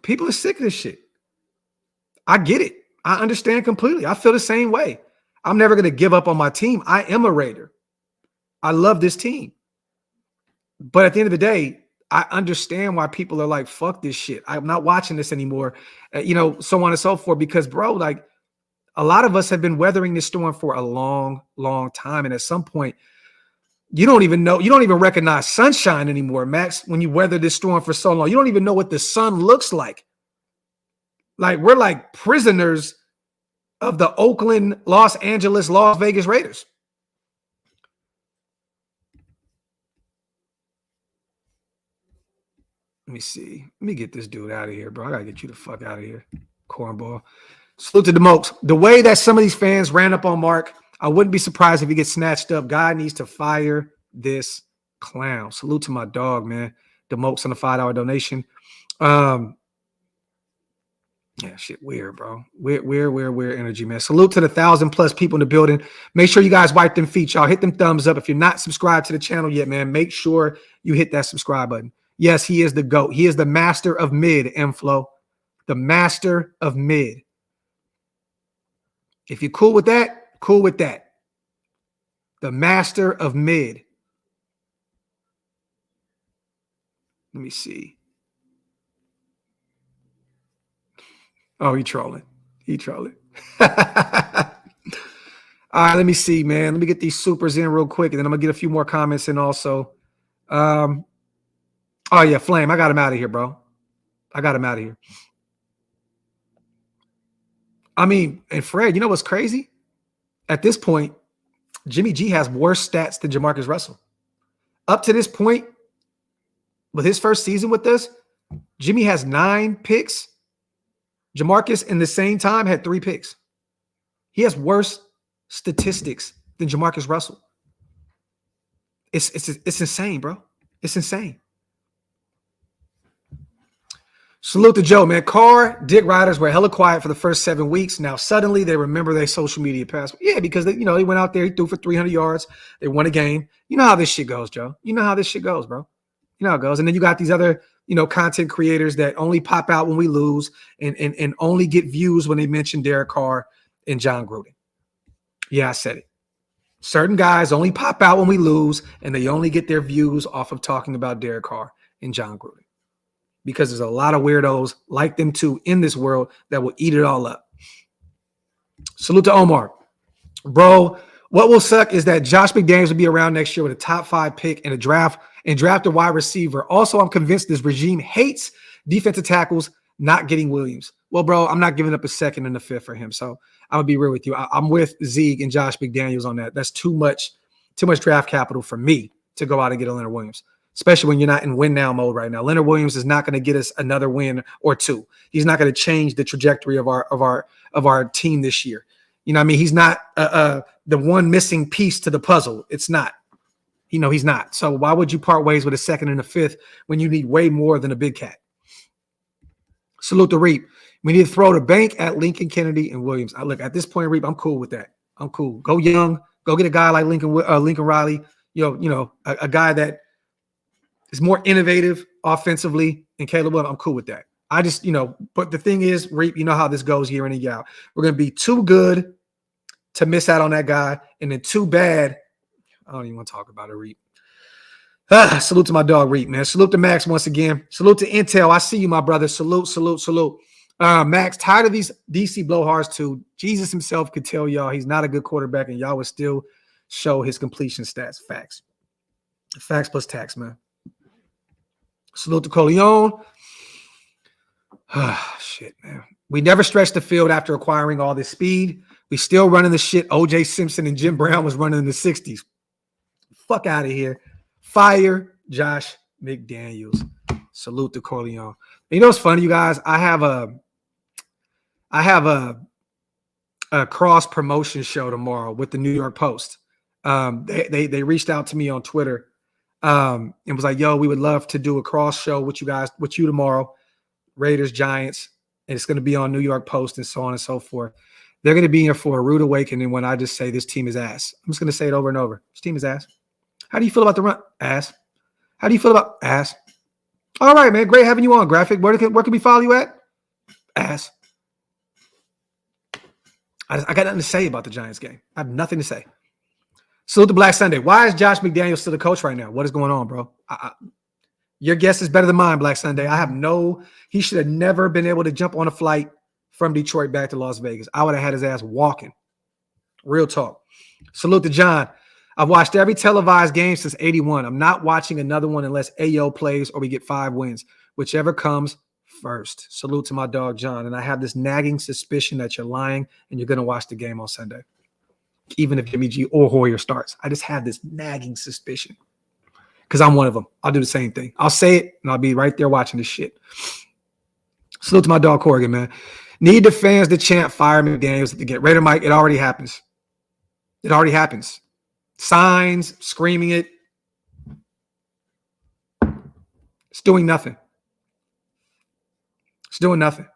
People are sick of this shit. I get it. I understand completely. I feel the same way. I'm never going to give up on my team. I am a Raider. I love this team. But at the end of the day, I understand why people are like, fuck this shit. I'm not watching this anymore. So on and so forth. Because, bro, like a lot of us have been weathering this storm for a long, long time. And at some point, you don't even recognize sunshine anymore, Max, when you weather this storm for so long. You don't even know what the sun looks like. Like we're like prisoners of the Oakland, Los Angeles, Las Vegas Raiders. Let me see. Let me get this dude out of here, bro. I got to get you the fuck out of here, cornball. Salute to the Mokes. The way that some of these fans ran up on Mark, I wouldn't be surprised if he gets snatched up. God needs to fire this clown. Salute to my dog, man. The Mokes on the $5 donation. Yeah, shit, weird, bro. Weird energy, man. Salute to the 1,000+ people in the building. Make sure you guys wipe them feet, y'all. Hit them thumbs up. If you're not subscribed to the channel yet, man, make sure you hit that subscribe button. Yes, he is the GOAT. He is the master of mid, M-Flow. The master of mid. If you're cool with that, cool with that. The master of mid. Let me see. Oh, he trolling. All right, let me see, man. Let me get these supers in real quick, and then I'm going to get a few more comments in also. Oh, yeah, Flame. I got him out of here, bro. I got him out of here. I mean, and Fred, you know what's crazy? At this point, Jimmy G has worse stats than Jamarcus Russell. Up to this point, with his first season with us, Jimmy has 9 picks. Jamarcus, in the same time, had 3 picks. He has worse statistics than Jamarcus Russell. It's insane, bro. It's insane. Salute to Joe, man. Carr, Dick Riders were hella quiet for the first 7 weeks. Now suddenly they remember their social media password. Yeah, because they went out there, he threw for 300 yards. They won a game. You know how this shit goes, Joe. You know how this shit goes, bro. You know how it goes. And then you got these other, content creators that only pop out when we lose and only get views when they mention Derek Carr and John Gruden. Yeah, I said it. Certain guys only pop out when we lose, and they only get their views off of talking about Derek Carr and John Gruden. Because there's a lot of weirdos like them too in this world that will eat it all up. Salute to Omar. Bro, what will suck is that Josh McDaniels will be around next year with a top 5 pick in a draft and draft a wide receiver. Also, I'm convinced this regime hates defensive tackles not getting Williams. Well, bro, I'm not giving up a 2nd and a 5th for him. So I'm going to be real with you. I'm with Zeke and Josh McDaniels on that. That's too much draft capital for me to go out and get a Leonard Williams, especially when you're not in win now mode right now. Leonard Williams is not going to get us another win or 2. He's not going to change the trajectory of our team this year. You know what I mean? He's not the one missing piece to the puzzle. It's not. He's not. So why would you part ways with a second and a fifth when you need way more than a big cat? Salute to Reap. We need to throw the bank at Lincoln, Kennedy, and Williams. Look, at this point, Reap, I'm cool with that. I'm cool. Go young. Go get a guy like Lincoln Riley. A guy that is more innovative offensively. And Caleb Williams, I'm cool with that. I just, but the thing is, Reap, you know how this goes year in and year out. We're going to be too good to miss out on that guy, and then too bad. I don't even want to talk about it, Reap. Salute to my dog, Reap, man. Salute to Max once again. Salute to Intel. I see you, my brother. Salute. Max, tired of these DC blowhards too. Jesus himself could tell y'all he's not a good quarterback, and y'all would still show his completion stats. Facts. Facts plus tax, man. Salute to Coleon. Shit, man. We never stretched the field after acquiring all this speed. We still running the shit O.J. Simpson and Jim Brown was running in the 60s. Fuck out of here. Fire Josh McDaniels. Salute to Corleone. You know what's funny, you guys? I have a cross promotion show tomorrow with the New York Post. They reached out to me on Twitter and was like, "Yo, we would love to do a cross show with you tomorrow, Raiders Giants, and it's going to be on New York Post and so on and so forth." They're going to be here for a rude awakening when I just say this team is ass. I'm just going to say it over and over. This team is ass. How do you feel about the run? Ass. How do you feel about ass? All right, man. Great having you on, Graphk. Where can we follow you at? Ass. I got nothing to say about the Giants game. I have nothing to say. Salute to Black Sunday. Why is Josh McDaniels still the coach right now? What is going on, bro? Your guess is better than mine, Black Sunday. He should have never been able to jump on a flight from Detroit back to Las Vegas. I would have had his ass walking. Real talk. Salute to John. I've watched every televised game since 81. I'm not watching another one unless AO plays or we get 5 wins, whichever comes first. Salute to my dog, John. And I have this nagging suspicion that you're lying and you're going to watch the game on Sunday, even if Jimmy G or Hoyer starts. I just have this nagging suspicion because I'm one of them. I'll do the same thing. I'll say it and I'll be right there watching this shit. Salute to my dog, Corrigan, man. Need the fans to chant fire McDaniels to get Raider Mike. It already happens. It already happens. Signs, screaming it. It's doing nothing. It's doing nothing.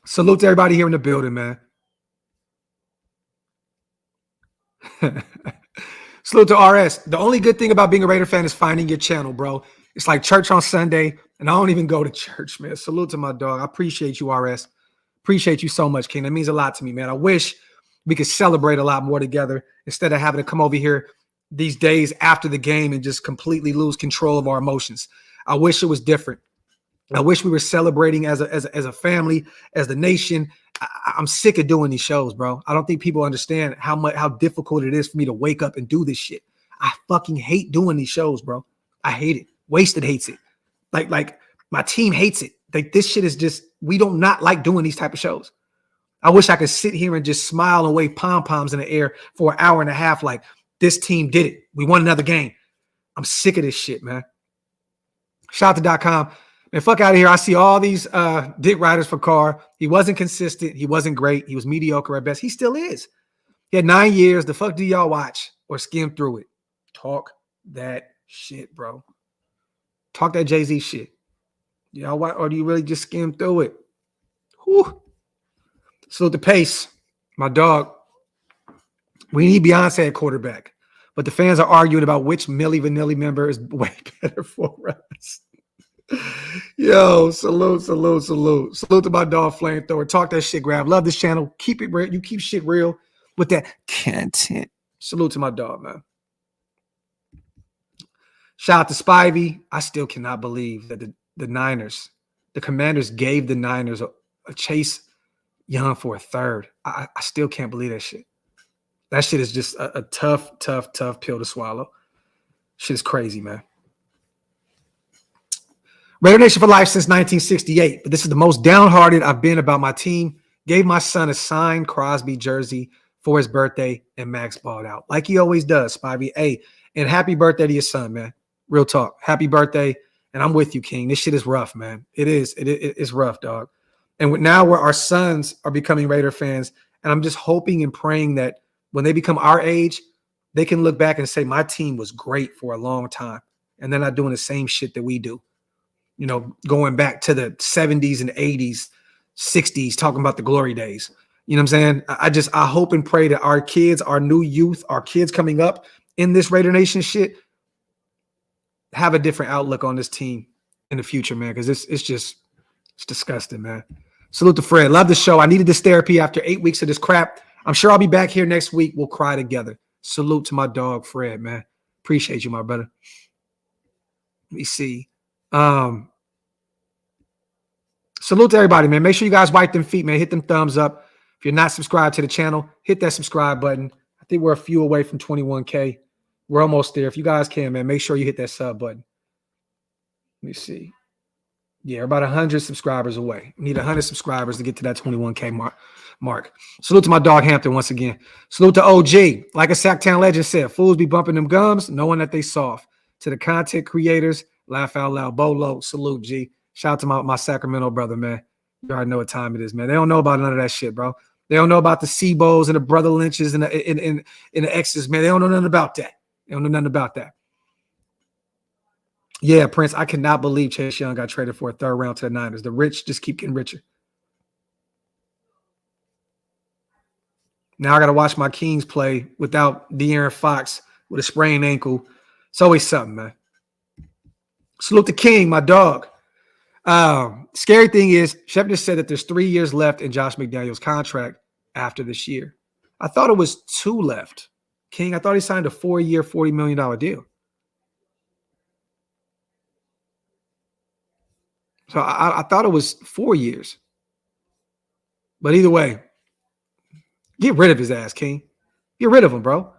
Salute to everybody here in the building, man. Salute to RS. The only good thing about being a Raider fan is finding your channel, bro. It's like church on Sunday, and I don't even go to church, man. Salute to my dog. I appreciate you, RS. Appreciate you so much, King. That means a lot to me, man. I wish we could celebrate a lot more together instead of having to come over here these days after the game and just completely lose control of our emotions. I wish it was different. I wish we were celebrating as a family, as the nation. I'm sick of doing these shows, bro. I don't think people understand how difficult it is for me to wake up and do this shit. I fucking hate doing these shows, bro. I hate it. Wasted hates it. Like my team hates it. Like this shit is just, we don't not like doing these type of shows. I wish I could sit here and just smile and wave pom-poms in the air for an hour and a half like this team did it. We won another game. I'm sick of this shit, man. Shout out to .com. Man, fuck out of here. I see all these dick riders for Carr. He wasn't consistent. He wasn't great. He was mediocre at best. He still is. He had 9 years. The fuck do y'all watch or skim through it? Talk that shit, bro. Talk that Jay-Z shit. Y'all watch, or do you really just skim through it? Whew. Salute the pace. My dog. We need Beyonce at quarterback. But the fans are arguing about which Milli Vanilli member is way better for us. Yo, salute. Salute to my dog Flamethrower. Talk that shit, Graphk. Love this channel. Keep it real. You keep shit real with that content. Salute to my dog, man. Shout out to Spivey. I still cannot believe that the Niners, the Commanders gave the Niners a Chase Young for a third. I still can't believe that shit. That shit is just a tough pill to swallow. Shit is crazy, man. Raider Nation for life since 1968, but this is the most downhearted I've been about my team. Gave my son a signed Crosby jersey for his birthday, and Max balled out like he always does, Spivey. Hey, and happy birthday to your son, man. Real talk. Happy birthday, and I'm with you, King. This shit is rough, man. It is. It's rough, dog. And now where our sons are becoming Raider fans, and I'm just hoping and praying that when they become our age, they can look back and say, my team was great for a long time. And they're not doing the same shit that we do. You know, going back to the 70s and 80s, 60s, talking about the glory days. You know what I'm saying? I hope and pray that our kids, our new youth, our kids coming up in this Raider Nation shit have a different outlook on this team in the future, man, because it's disgusting, man. Salute to Fred. Love the show. I needed this therapy after 8 weeks of this crap. I'm sure I'll be back here next week. We'll cry together. Salute to my dog, Fred, man. Appreciate you, my brother. Let me see. Salute to everybody, man. Make sure you guys wipe them feet, man. Hit them thumbs up. If you're not subscribed to the channel, hit that subscribe button. I think we're a few away from 21K. We're almost there. If you guys can, man, make sure you hit that sub button. Let me see. Yeah, we're about 100 subscribers away. We need 100 subscribers to get to that 21K mark. Salute to my dog Hampton once again. Salute to OG. Like a Sacktown legend said, fools be bumping them gums, knowing that they soft. To the content creators, laugh out loud. Bolo, salute, G. Shout out to my Sacramento brother, man. You already know what time it is, man. They don't know about none of that shit, bro. They don't know about the Sebos and the Brother Lynches and the X's, man. They don't know nothing about that. They don't know nothing about that. Yeah, Prince, I cannot believe Chase Young got traded for a third round to the Niners. The rich just keep getting richer. Now I got to watch my Kings play without De'Aaron Fox with a sprained ankle. It's always something, man. Salute to King, my dog. Scary thing is, Shep just said that there's 3 years left in Josh McDaniels' contract after this year. I thought it was 2 left. King, I thought he signed a 4-year, $40 million deal. So I thought it was 4 years. But either way, get rid of his ass, King. Get rid of him, bro.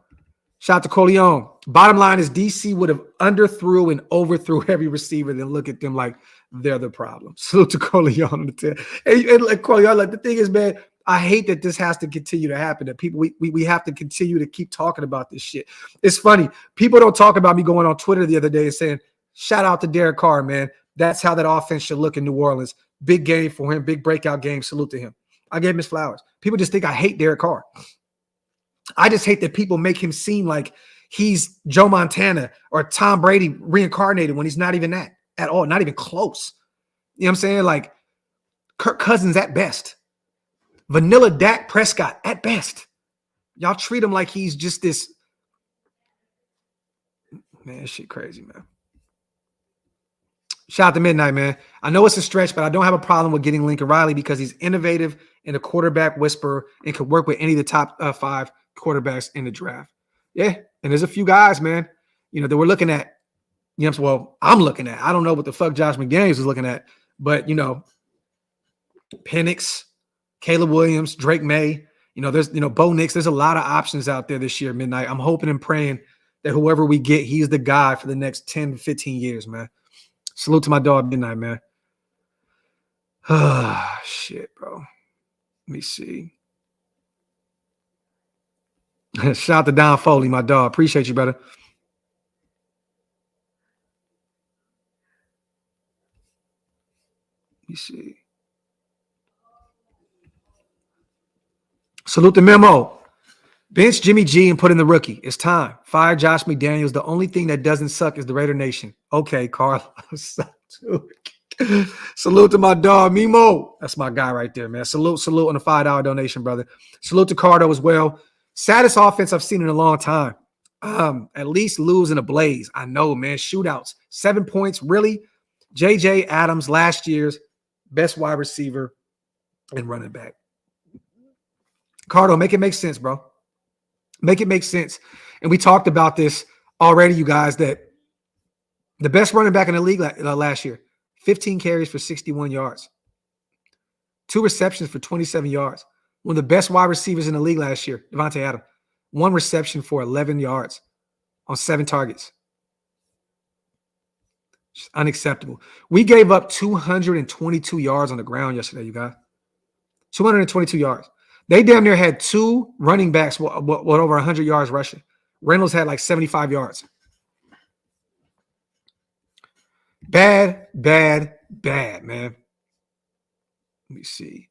Shout out to Coleon. Bottom line is DC would have underthrew and overthrew every receiver, then look at them like they're the problem. Salute to Coleon. And like Coleon, like the thing is, man, I hate that this has to continue to happen. That people we have to continue to keep talking about this shit. It's funny. People don't talk about me going on Twitter the other day and saying, shout out to Derek Carr, man. That's how that offense should look in New Orleans. Big game for him, big breakout game. Salute to him. I gave him his flowers. People just think I hate Derek Carr. I just hate that people make him seem like he's Joe Montana or Tom Brady reincarnated when he's not even that at all, not even close. You know what I'm saying? Like Kirk Cousins at best. Vanilla Dak Prescott at best. Y'all treat him like he's just this. Man, shit crazy, man. Shout out to Midnight, man. I know it's a stretch, but I don't have a problem with getting Lincoln Riley because he's innovative and a quarterback whisperer and can work with any of the top 5 quarterbacks in the draft. Yeah, and there's a few guys, man, you know, that we're looking at. You know, well, I'm looking at. I don't know what the fuck Josh McDaniels is looking at, but, you know, Penix, Caleb Williams, Drake May, you know, there's, you know, Bo Nix. There's a lot of options out there this year, Midnight. I'm hoping and praying that whoever we get, he's the guy for the next 10 to 15 years, man. Salute to my dog, Midnight, man. Ah, shit, bro. Let me see. Shout out to Don Foley, my dog. Appreciate you, brother. Let me see. Salute to Memo. Bench Jimmy G and put in the rookie. It's time. Fire Josh McDaniels. The only thing that doesn't suck is the Raider Nation. Okay, Carl. Salute to my dog, Memo. That's my guy right there, man. Salute on a $5 donation, brother. Salute to Cardo as well. Saddest offense I've seen in a long time. At least lose in a blaze. I know, man. Shootouts. 7 points. Really? J.J. Adams, last year's best wide receiver and running back. Cardo, make it make sense, bro. Make it make sense. And we talked about this already, you guys, that the best running back in the league last year, 15 carries for 61 yards, 2 receptions for 27 yards. One of the best wide receivers in the league last year, Devonte Adams, 1 reception for 11 yards on 7 targets. It's unacceptable. We gave up 222 yards on the ground yesterday, you guys. 222 yards. They damn near had 2 running backs with over 100 yards rushing. Reynolds had like 75 yards. Bad, man. Let me see.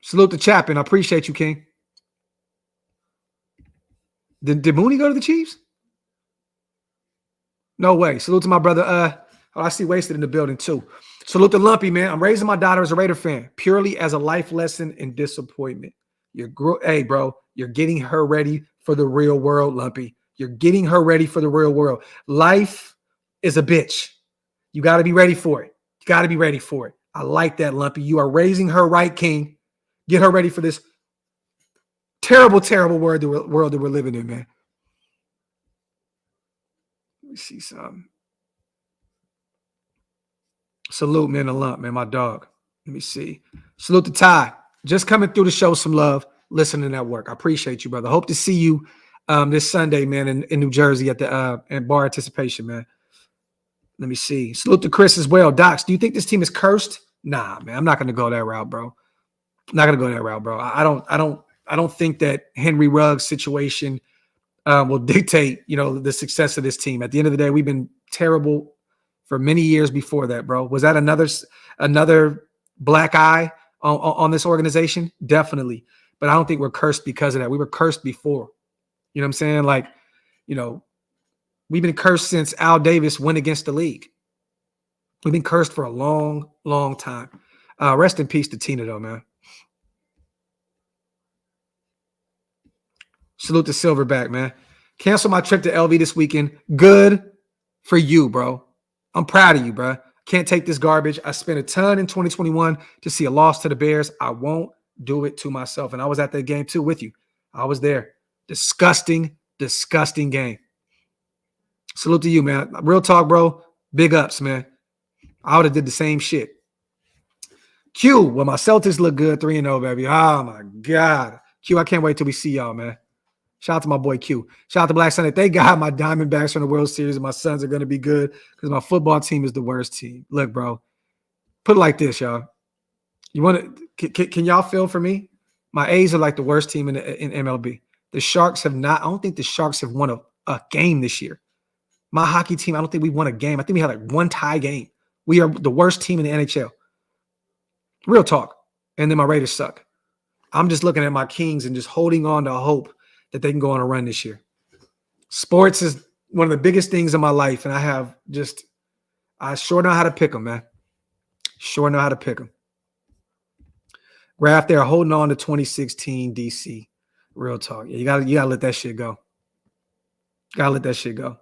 Salute to Chapin. I appreciate you, King. Did Mooney go to the Chiefs? No way. Salute to my brother. I see Wasted in the building too. Salute to Lumpy, man. I'm raising my daughter as a Raider fan, purely as a life lesson in disappointment. Hey, bro, you're getting her ready for the real world, Lumpy. You're getting her ready for the real world. Life is a bitch. You got to be ready for it. You got to be ready for it. I like that, Lumpy. You are raising her right, King. Get her ready for this terrible, terrible world that we're living in, man. Let me see something. Salute, man, a lump, man, my dog. Let me see. Salute to Ty. Just coming through to show some love, listening at work. I appreciate you, brother. Hope to see you this Sunday, man, in New Jersey at the bar anticipation, man. Let me see. Salute to Chris as well. Docs, do you think this team is cursed? Nah, man. I'm not going to go that route, bro. I'm not going to go that route, bro. I don't think that Henry Ruggs' situation will dictate, the success of this team. At the end of the day, we've been terrible for many years before that, bro. Was that another black eye on this organization? Definitely. But I don't think we're cursed because of that. We were cursed before. You know what I'm saying? Like, we've been cursed since Al Davis went against the league. We've been cursed for a long, long time. Rest in peace to Tina, though, man. Salute to Silverback, man. Cancel my trip to LV this weekend. Good for you, bro. I'm proud of you, bro. Can't take this garbage. I spent a ton in 2021 to see a loss to the Bears. I won't do it to myself. And I was at that game, too, with you. I was there. Disgusting, disgusting game. Salute to you, man. Real talk, bro. Big ups, man. I would have did the same shit. Q, well, my Celtics look good. 3-0, baby. Oh, my God. Q, I can't wait till we see y'all, man. Shout out to my boy Q. Shout out to Black Sunday. Thank God my Diamondbacks from the World Series and my Suns are going to be good because my football team is the worst team. Look, bro, put it like this, y'all. You want to? Can y'all feel for me? My A's are like the worst team in MLB. The Sharks have not. I don't think the Sharks have won a game this year. My hockey team, I don't think we won a game. I think we had like one tie game. We are the worst team in the NHL. Real talk. And then my Raiders suck. I'm just looking at my Kings and just holding on to hope that they can go on a run this year. Sports is one of the biggest things in my life, and I sure know how to pick them, man. Sure know how to pick them. Graphk, they're holding on to 2016 DC. Real talk. Yeah, you gotta let that shit go. Gotta let that shit go.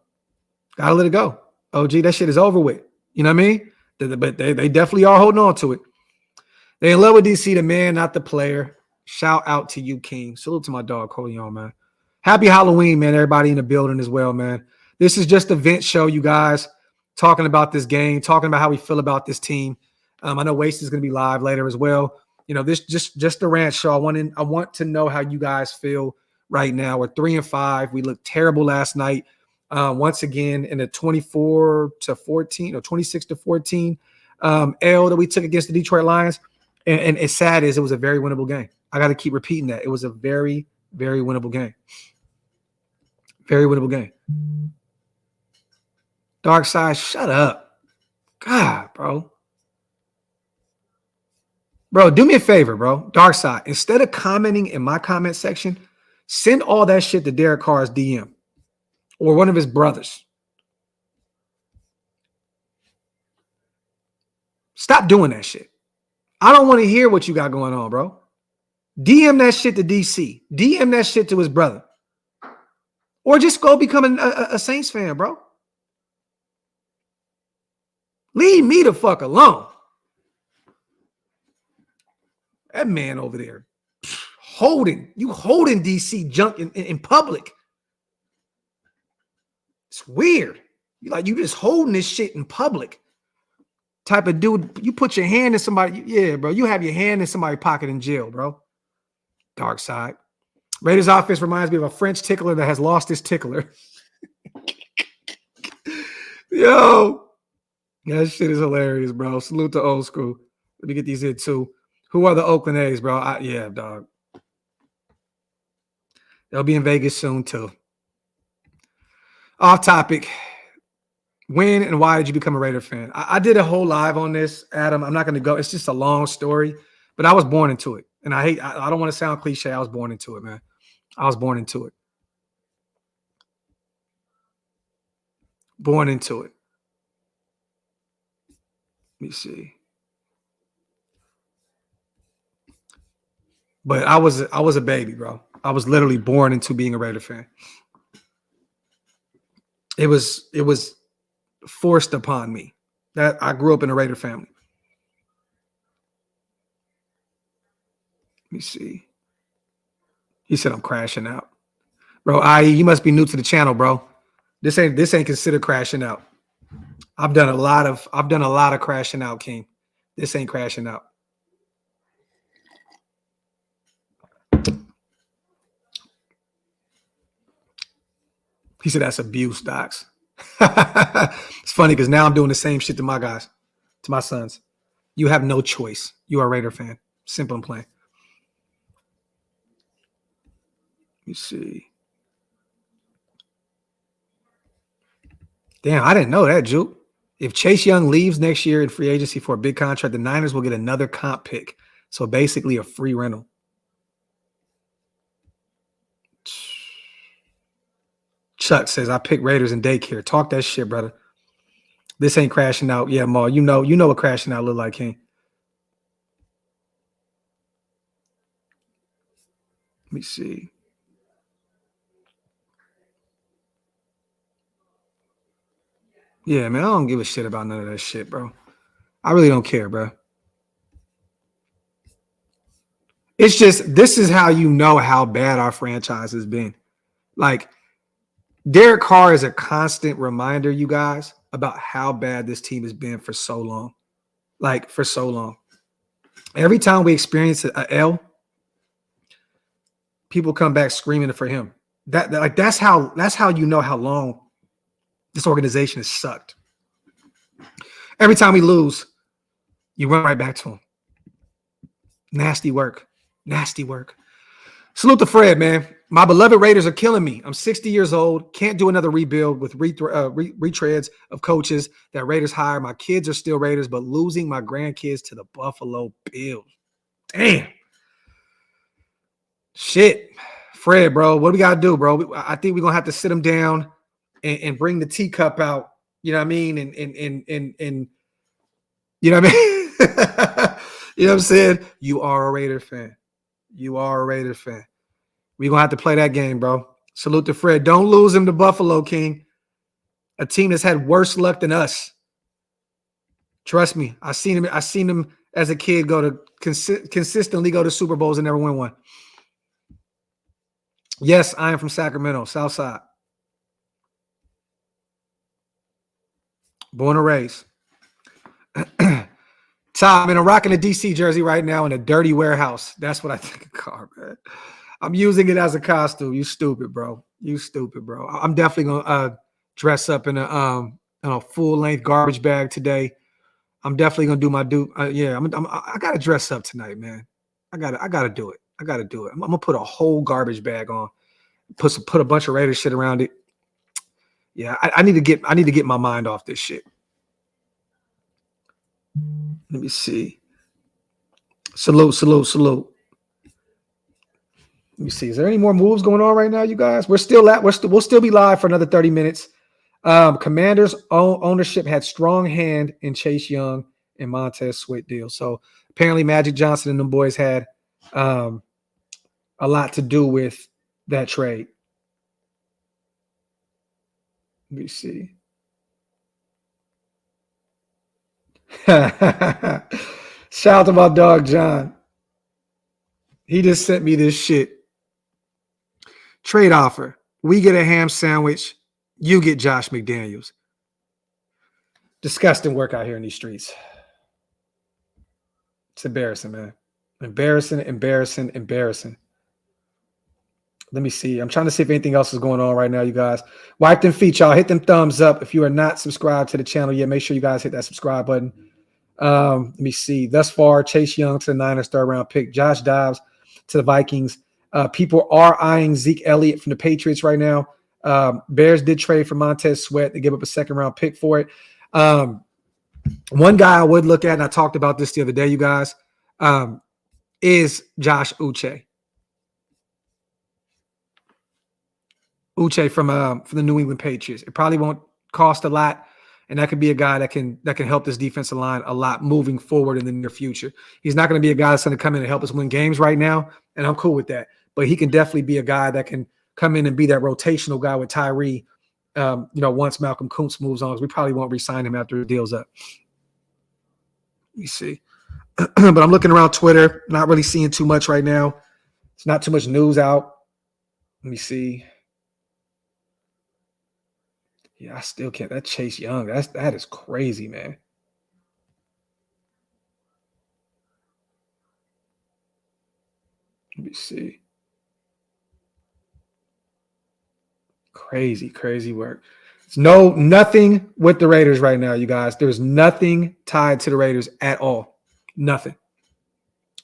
Gotta let it go. OG, that shit is over with. You know what I mean? But they definitely are holding on to it. They in love with DC, the man, not the player. Shout out to you, King. Salute to my dog, holding on, man. Happy Halloween, man. Everybody in the building as well, man. This is just a vent show, you guys. Talking about this game, talking about how we feel about this team. I know Waste is going to be live later as well. This just a rant show. I want to know how you guys feel right now. We're 3-5. We looked terrible last night. Once again, in a 24-14 or 26-14 L that we took against the Detroit Lions. And as sad as it was a very winnable game. I got to keep repeating that. It was a very, very winnable game. Very winnable game. Dark Side, shut up. God, bro. Bro, do me a favor, bro. Dark Side, instead of commenting in my comment section, send all that shit to Derek Carr's DM or one of his brothers. Stop doing that shit. I don't want to hear what you got going on, bro. DM that shit to DC. DM that shit to his brother. Or just go become a Saints fan, bro. Leave me the fuck alone. That man over there holding DC junk in public. It's weird. You just holding this shit in public. Type of dude, you put your hand in somebody. Yeah, bro. You have your hand in somebody's pocket in jail, bro. Dark Side. Raiders offense reminds me of a French tickler that has lost his tickler. Yo. That shit is hilarious, bro. Salute to old school. Let me get these in too. Who are the Oakland A's, bro? Yeah, dog. They'll be in Vegas soon too. Off topic. When and why did you become a Raider fan? I did a whole live on this, Adam. I'm not going to go. It's just a long story, but I was born into it. And I don't want to sound cliche. I was born into it, man. I was born into it. Born into it. Let me see. But I was a baby, bro. I was literally born into being a Raider fan. It was forced upon me that I grew up in a Raider family. Let me see. He said I'm crashing out. Bro, you must be new to the channel, bro. This ain't considered crashing out. I've done a lot of crashing out, King. This ain't crashing out. He said that's abuse, Docs. It's funny because now I'm doing the same shit to my guys, to my sons. You have no choice. You are a Raider fan. Simple and plain. Let me see. Damn, I didn't know that, Juke. If Chase Young leaves next year in free agency for a big contract, the Niners will get another comp pick. So basically a free rental. Chuck says, I pick Raiders in daycare. Talk that shit, brother. This ain't crashing out. Yeah, Ma, you know what crashing out look like, King. Let me see. Yeah, man, I don't give a shit about none of that shit, bro. I really don't care, bro. It's just, this is how you know how bad our franchise has been. Like, Derek Carr is a constant reminder, you guys, about how bad this team has been for so long. Like, for so long. Every time we experience an L, people come back screaming for him. That's how you know how long this organization has sucked. Every time we lose, you run right back to him. Nasty work. Nasty work. Salute to Fred, man. My beloved Raiders are killing me. I'm 60 years old. Can't do another rebuild with retreads of coaches that Raiders hire. My kids are still Raiders, but losing my grandkids to the Buffalo Bills. Damn. Shit. Fred, bro, what do we got to do, bro? I think we're going to have to sit them down and bring the teacup out. You know what I mean? And you know what I mean? You know what I'm saying? You are a Raider fan. You are a Raider fan. We're going to have to play that game, bro. Salute to Fred. Don't lose him to Buffalo, King. A team that's had worse luck than us. Trust me. I seen him as a kid consistently go to Super Bowls and never win one. Yes, I am from Sacramento, South Side. Born and raised. Tom, I'm rocking a DC jersey right now in a dirty warehouse. That's what I think of Carr, man. I'm using it as a costume. You stupid, bro. You stupid, bro. I'm definitely gonna dress up in a full-length garbage bag today. I'm definitely gonna do my I gotta dress up tonight, man. I gotta do it. I gotta do it. I'm gonna put a whole garbage bag on. Put a bunch of Raiders shit around it. Yeah, I need to get my mind off this shit. Let me see. Salute. Let me see. Is there any more moves going on right now, you guys? We'll still be live for another 30 minutes. Commanders ownership had strong hand in Chase Young and Montez Sweat deal. So apparently Magic Johnson and them boys had a lot to do with that trade. Let me see. Shout out to my dog John. He just sent me this shit. Trade offer. We get a ham sandwich. You get Josh McDaniels. Disgusting work out here in these streets. It's embarrassing, man. Embarrassing. Let me see. I'm trying to see if anything else is going on right now, you guys. Wipe them feet, y'all. Hit them thumbs up. If you are not subscribed to the channel yet, make sure you guys hit that subscribe button. Let me see. Thus far, Chase Young to the Niners, third-round pick. Josh Dobbs to the Vikings. People are eyeing Zeke Elliott from the Patriots right now. Bears did trade for Montez Sweat. They gave up a second-round pick for it. One guy I would look at, and I talked about this the other day, you guys, is Josh Uche. Uche from the New England Patriots. It probably won't cost a lot, and that could be a guy that can help this defensive line a lot moving forward in the near future. He's not going to be a guy that's going to come in and help us win games right now, and I'm cool with that. But he can definitely be a guy that can come in and be that rotational guy with Tyree. Once Malcolm Kuntz moves on, because we probably won't re-sign him after the deal's up. Let me see. But I'm looking around Twitter, not really seeing too much right now. It's not too much news out. Let me see. Yeah, I still can't. That Chase Young, that is crazy, man. Let me see. Crazy work. It's nothing with the Raiders right now, you guys. There's nothing tied to the Raiders at all. Nothing.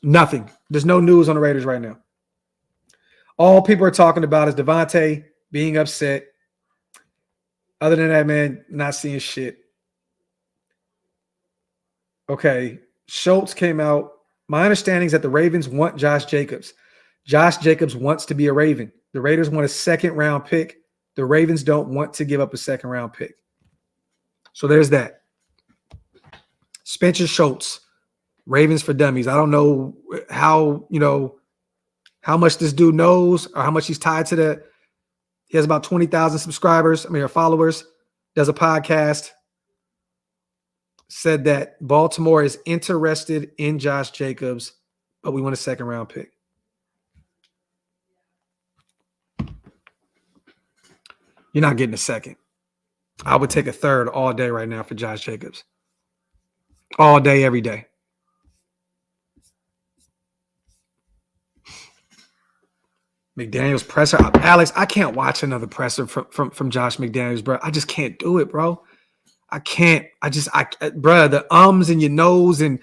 There's no news on the Raiders right now. All people are talking about is Davante being upset. Other than that, man, not seeing shit. Okay, Schultz came out. My understanding is that the Ravens want Josh Jacobs. Josh Jacobs wants to be a Raven. The Raiders want a second-round pick. The Ravens don't want to give up a second-round pick. So there's that. Spencer Schultz, Ravens for Dummies. I don't know how much this dude knows or how much he's tied to the. He has about 20,000 subscribers, or followers, does a podcast, said that Baltimore is interested in Josh Jacobs, but we want a second-round pick. You're not getting a second. I would take a third all day right now for Josh Jacobs. All day, every day. McDaniels presser. Alex, I can't watch another presser from Josh McDaniels, bro. I just can't do it, bro. I can't. Bro, the ums in your nose and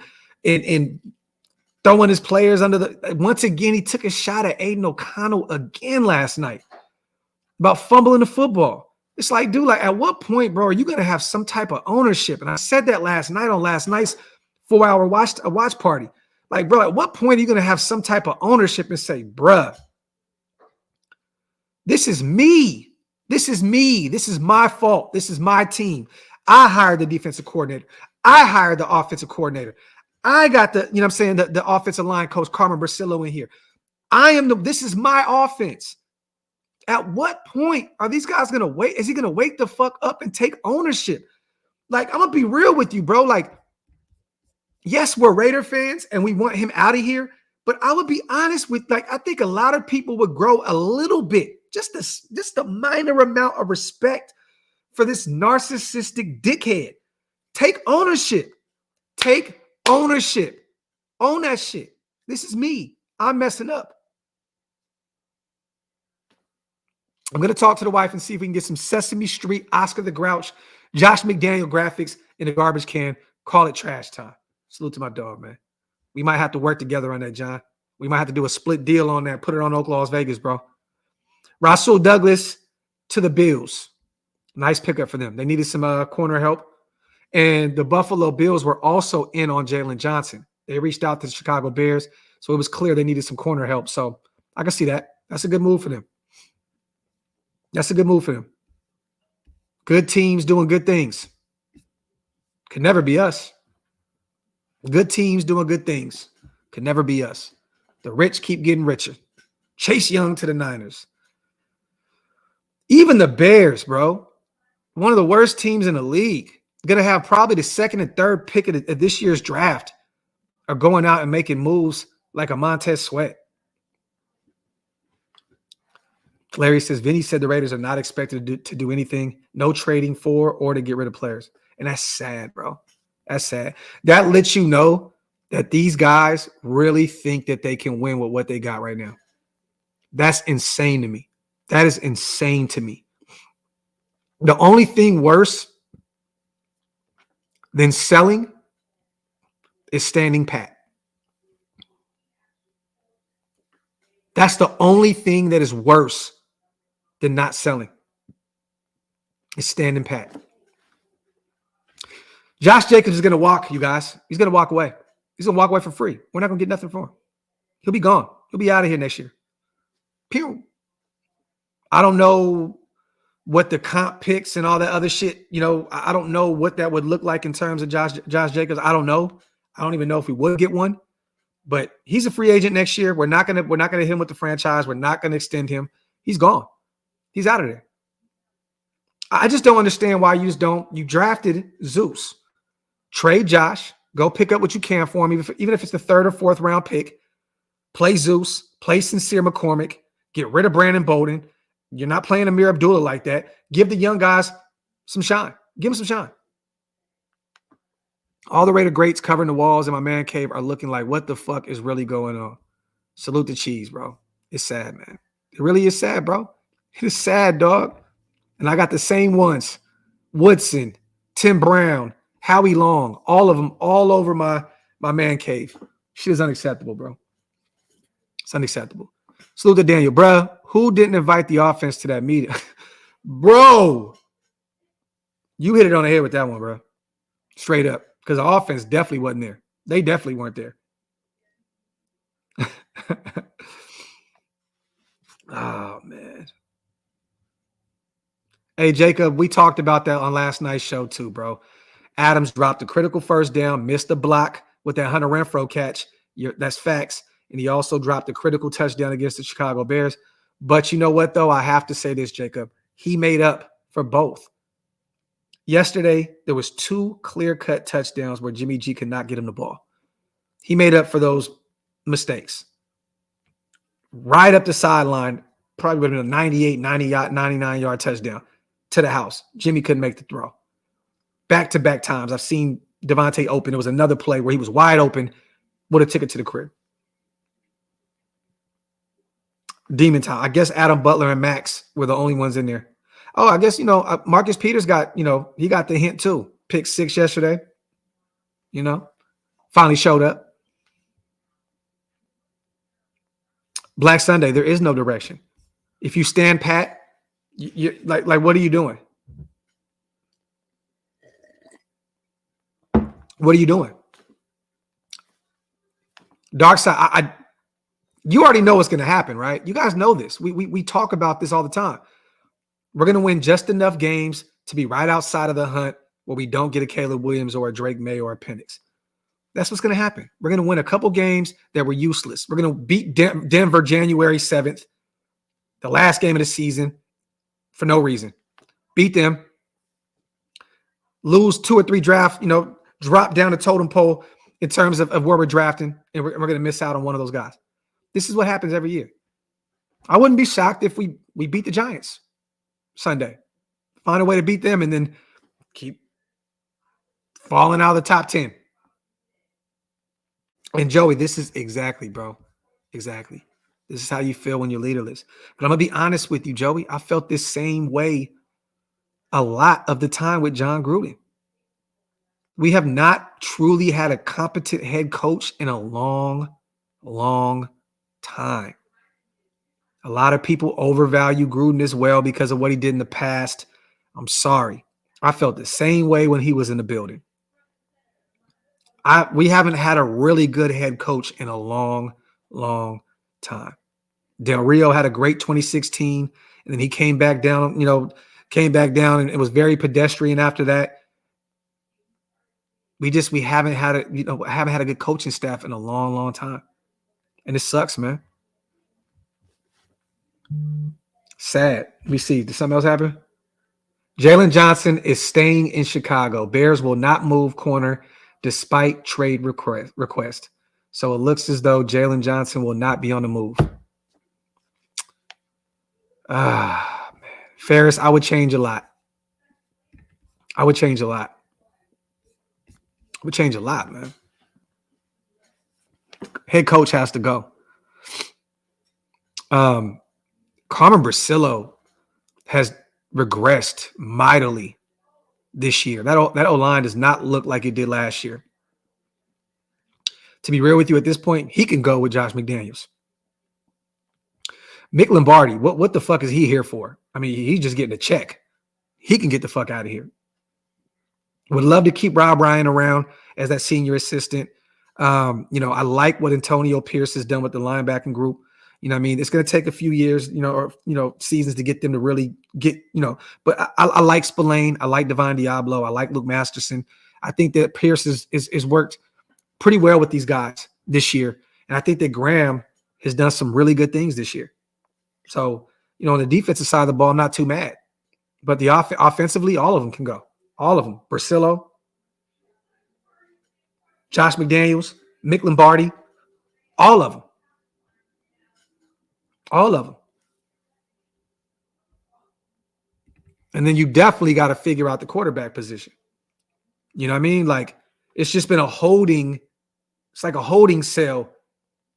throwing his players under the. Once again, he took a shot at Aiden O'Connell again last night about fumbling the football. It's like, dude, at what point, bro, are you gonna have some type of ownership? And I said that last night on last night's 4-hour watch party. Like, bro, at what point are you gonna have some type of ownership and say, bruh, this is me. This is me. This is my fault. This is my team. I hired the defensive coordinator. I hired the offensive coordinator. I got the offensive line coach, Carmen Brasillo, in here. This is my offense. At what point are these guys going to wait? Is he going to wake the fuck up and take ownership? Like, I'm going to be real with you, bro. Like, yes, we're Raider fans and we want him out of here. But I would be honest with, I think a lot of people would grow a little bit, just a minor amount of respect for this narcissistic dickhead. Take ownership. Take ownership. Own that shit. This is me. I'm messing up. I'm going to talk to the wife and see if we can get some Sesame Street, Oscar the Grouch, Josh McDaniel graphics in the garbage can. Call it trash time. Salute to my dog, man. We might have to work together on that, John. We might have to do a split deal on that. Put it on OakLosVegas, bro. Rasul Douglas to the Bills. Nice pickup for them. They needed some corner help. And the Buffalo Bills were also in on Jalen Johnson. They reached out to the Chicago Bears, so it was clear they needed some corner help. So I can see that. That's a good move for them. Good teams doing good things. Could never be us. Good teams doing good things. Could never be us. The rich keep getting richer. Chase Young to the Niners. Even the Bears, bro. One of the worst teams in the league. Going to have probably the second and third pick of this year's draft are going out and making moves like a Montez Sweat. Larry says, Vinny said the Raiders are not expected to do anything, no trading for or to get rid of players. And that's sad, bro. That's sad. That lets you know that these guys really think that they can win with what they got right now. That's insane to me. That is insane to me. The only thing worse than selling is standing pat. That's the only thing that is worse than not selling. is standing pat. Josh Jacobs is going to walk, you guys. He's going to walk away. He's going to walk away for free. We're not going to get nothing for him. He'll be gone. He'll be out of here next year. Pew. I don't know what the comp picks and all that other shit, I don't know what that would look like in terms of Josh Jacobs. I don't know. I don't even know if we would get one. But he's a free agent next year. We're not gonna hit him with the franchise. We're not gonna extend him. He's gone. He's out of there. I just don't understand why you drafted Zeus. Trade Josh. Go pick up what you can for him, even if it's the 3rd or 4th round pick. Play Zeus. Play Sincere McCormick. Get rid of Brandon Bolden. You're not playing Amir Abdullah like that. Give the young guys some shine. Give them some shine. All the Raider greats covering the walls in my man cave are looking like, what the fuck is really going on? Salute the cheese, bro. It's sad, man. It really is sad, bro. It is sad, dog. And I got the same ones. Woodson, Tim Brown, Howie Long, all of them, all over my man cave. Shit is unacceptable, bro. It's unacceptable. Salute to Daniel. Bro, who didn't invite the offense to that meeting? Bro, you hit it on the head with that one, bro. Straight up. Because the offense definitely wasn't there. They definitely weren't there. Oh, man. Hey, Jacob, we talked about that on last night's show too, bro. Adams dropped a critical first down, missed the block with that Hunter Renfrow catch. That's facts. And he also dropped a critical touchdown against the Chicago Bears. But you know what, though? I have to say this, Jacob. He made up for both. Yesterday, there was 2 clear-cut touchdowns where Jimmy G could not get him the ball. He made up for those mistakes. Right up the sideline, probably would have been a 98, 99-yard touchdown to the house. Jimmy couldn't make the throw. Back-to-back times, I've seen Devonte open. There was another play where he was wide open, would have took it to the crib. Demon time. I guess Adam Butler and Max were the only ones in there. Oh, I guess, Marcus Peters got, he got the hint too. Pick 6 yesterday. Finally showed up. Black Sunday, there is no direction. If you stand pat, you like what are you doing? What are you doing? Dark side, you already know what's going to happen, right? You guys know this. We talk about this all the time. We're going to win just enough games to be right outside of the hunt where we don't get a Caleb Williams or a Drake May or a Penix. That's what's going to happen. We're going to win a couple games that were useless. We're going to beat Denver January 7th, the last game of the season, for no reason. Beat them. Lose 2 or 3 draft, drop down the totem pole in terms of where we're drafting, and we're going to miss out on one of those guys. This is what happens every year. I wouldn't be shocked if we beat the Giants Sunday. Find a way to beat them and then keep falling out of the top 10. And Joey, this is exactly, bro. Exactly. This is how you feel when you're leaderless. But I'm going to be honest with you, Joey. I felt this same way a lot of the time with John Gruden. We have not truly had a competent head coach in a long, long time. A lot of people overvalue Gruden as well because of what he did in the past. I'm sorry. I felt the same way when he was in the building. We haven't had a really good head coach in a long, long time. Del Rio had a great 2016, and then he came back down, and it was very pedestrian after that. We haven't had a good coaching staff in a long, long time. And it sucks, man. Sad. Let me see. Did something else happen? Jalen Johnson is staying in Chicago. Bears will not move corner despite trade request. So it looks as though Jalen Johnson will not be on the move. Man. Ferris, I would change a lot. I would change a lot, man. Head coach has to go. Carmen Brasillo has regressed mightily this year. That O-line does not look like it did last year. To be real with you at this point, he can go with Josh McDaniels. Mick Lombardi, what the fuck is he here for? I mean, he's just getting a check. he can get the fuck out of here. Would love to keep Rob Ryan around as that senior assistant. I like what Antonio Pierce has done with the linebacking group. You know what I mean? It's going to take a few years, or seasons to get them to really get, but I like Spillane. I like Devon Diablo. I like Luke Masterson. I think that Pierce is worked pretty well with these guys this year. And I think that Graham has done some really good things this year. So, on the defensive side of the ball, I'm not too mad. But the offensively, all of them can go. All of them. Brasillo, Josh McDaniels, Mick Lombardi, all of them. All of them. And then you definitely got to figure out the quarterback position. You know what I mean? Like, it's just been it's like a holding cell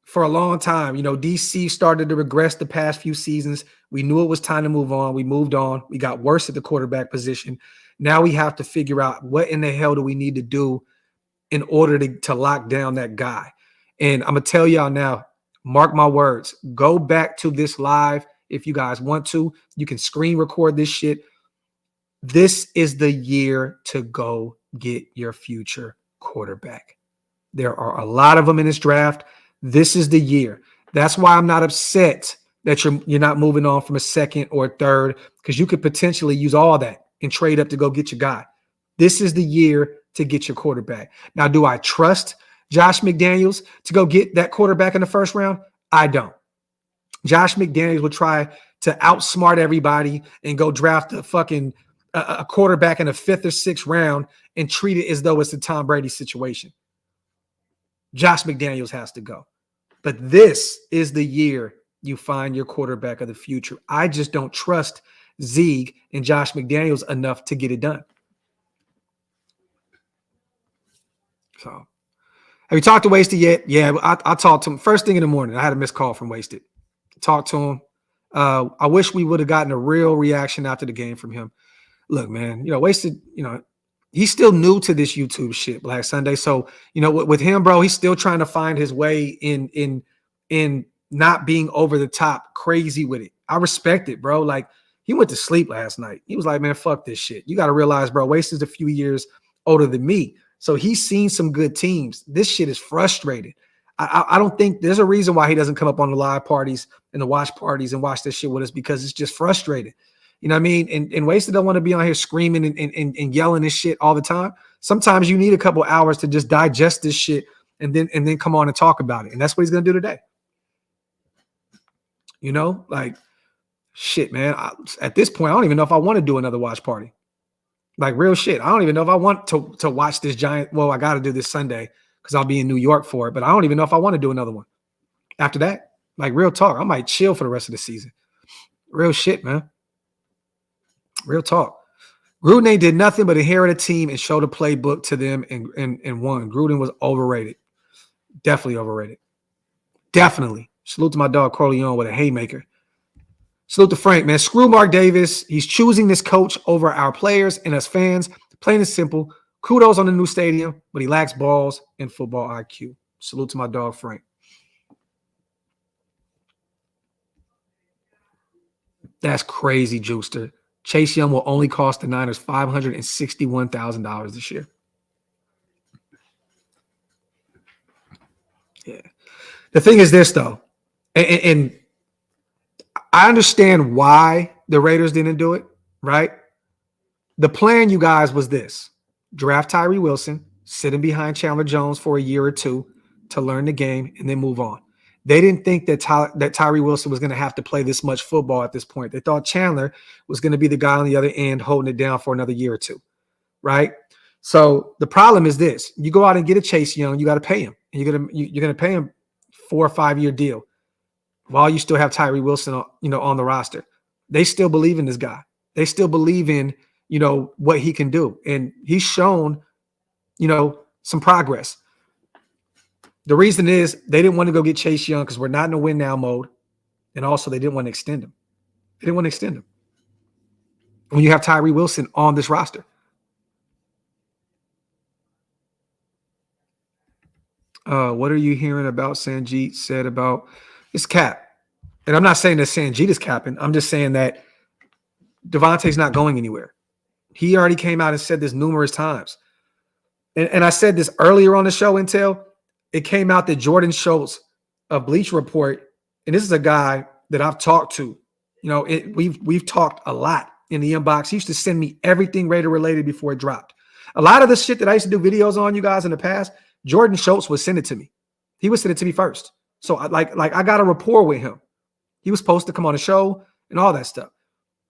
for a long time. DC started to regress the past few seasons. We knew it was time to move on. We moved on. We got worse at the quarterback position. Now we have to figure out what in the hell do we need to do in order to lock down that guy. And I'm going to tell y'all now, mark my words, go back to this live if you guys want to. You can screen record this shit. This is the year to go get your future quarterback. There are a lot of them in this draft. This is the year. That's why I'm not upset that you're not moving on from a second or a third, because you could potentially use all that and trade up to go get your guy. This is the year to get your quarterback. Now, do I trust Josh McDaniels to go get that quarterback in the first round? I don't. Josh McDaniels would try to outsmart everybody and go draft a quarterback in the 5th or 6th round and treat it as though it's a Tom Brady situation. Josh McDaniels has to go. But this is the year you find your quarterback of the future. I just don't trust Zeke and Josh McDaniels enough to get it done. So, have you talked to Wasted yet? Yeah, I talked to him first thing in the morning. I had a missed call from Wasted. Talked to him. I wish we would have gotten a real reaction after the game from him. Look, man, Wasted, he's still new to this YouTube shit, Black Sunday. So, with him, bro, he's still trying to find his way in not being over the top crazy with it. I respect it, bro. Like, he went to sleep last night. He was like, man, fuck this shit. You got to realize, bro, Wasted's a few years older than me. So he's seen some good teams. This shit is frustrated. I don't think there's a reason why he doesn't come up on the live parties and the watch parties and watch this shit with us, because it's just frustrated. You know what I mean? And Wasted don't want to be on here screaming and yelling this shit all the time. Sometimes you need a couple hours to just digest this shit and then come on and talk about it. And that's what he's going to do today. Like, shit, man. At this point, I don't even know if I want to do another watch party. Like, real shit. I don't even know if I want to watch this giant. Well, I got to do this Sunday because I'll be in New York for it. But I don't even know if I want to do another one. After that, like, real talk, I might chill for the rest of the season. Real shit, man. Real talk. Gruden ain't did nothing but inherit a team and show the playbook to them and won. Gruden was overrated. Definitely overrated. Definitely. Salute to my dog Corleone with a haymaker. Salute to Frank, man. Screw Mark Davis. He's choosing this coach over our players and us fans. Plain and simple. Kudos on the new stadium, but he lacks balls and football IQ. Salute to my dog Frank. That's crazy, Juicer. Chase Young will only cost the Niners $561,000 this year. Yeah. The thing is this, though, and I understand why the Raiders didn't do it, right? The plan, you guys, was this. Draft Tyree Wilson, sitting behind Chandler Jones for a year or two to learn the game, and then move on. They didn't think that Tyree Wilson was going to have to play this much football at this point. They thought Chandler was going to be the guy on the other end holding it down for another year or two, right? So the problem is this. You go out and get a Chase Young, you got to pay him. And you're going to pay him 4 or 5 year deal while you still have Tyree Wilson on the roster. They still believe in this guy. They still believe in, what he can do. And he's shown, some progress. The reason is they didn't want to go get Chase Young because we're not in a win now mode. And also they didn't want to extend him. They didn't want to extend him when you have Tyree Wilson on this roster. What are you hearing about Sanjit said about it's cap? And I'm not saying that Sanjit is capping. I'm just saying that Davante's not going anywhere. He already came out and said this numerous times. And I said this earlier on the show, Intel. It came out that Jordan Schultz of Bleacher Report, and this is a guy that I've talked to. You know, we've talked a lot in the inbox. He used to send me everything Raider related before it dropped. A lot of the shit that I used to do videos on, you guys, in the past, Jordan Schultz would send it to me. He would send it to me first. So I got a rapport with him. He was supposed to come on the show and all that stuff.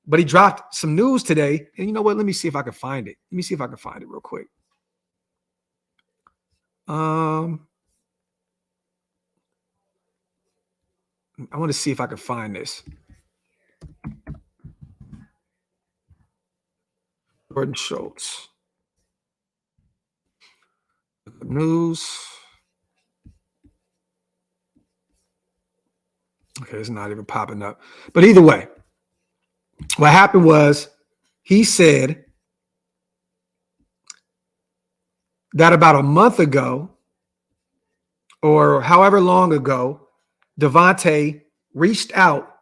But he dropped some news today. And you know what? Let me see if I can find it. Let me see if I can find it real quick. I want to see if I can find this. Jordan Schultz. News. Okay, it's not even popping up. But either way, what happened was he said that about a month ago or however long ago, Davante reached out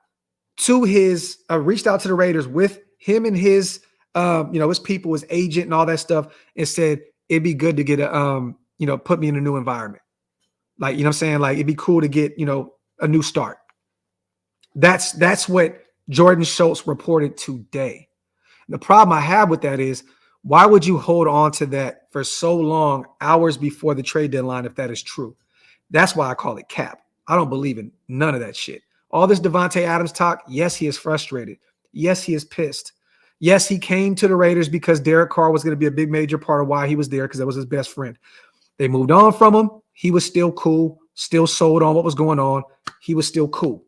to the Raiders with him and his his people, his agent and all that stuff, and said it'd be good to get put me in a new environment. Like, you know what I'm saying? Like, it'd be cool to get, a new start. That's what Jordan Schultz reported today. The problem I have with that is, why would you hold on to that for so long, hours before the trade deadline, if that is true? That's why I call it cap. I don't believe in none of that shit. All this Devonte Adams talk, yes, he is frustrated. Yes, he is pissed. Yes, he came to the Raiders because Derek Carr was going to be a big major part of why he was there, because that was his best friend. They moved on from him. He was still cool, still sold on what was going on. He was still cool.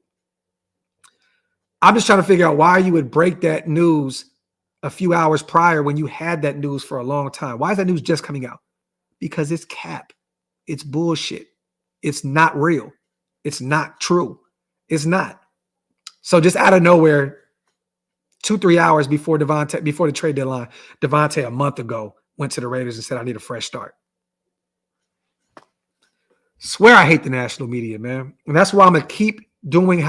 I'm just trying to figure out why you would break that news a few hours prior when you had that news for a long time. Why is that news just coming out? Because it's cap. It's bullshit. It's not real. It's not true. It's not. So just out of nowhere, 2-3 hours before the trade deadline, Davante a month ago went to the Raiders and said, I need a fresh start. Swear I hate the national media, man. And that's why I'm going to keep doing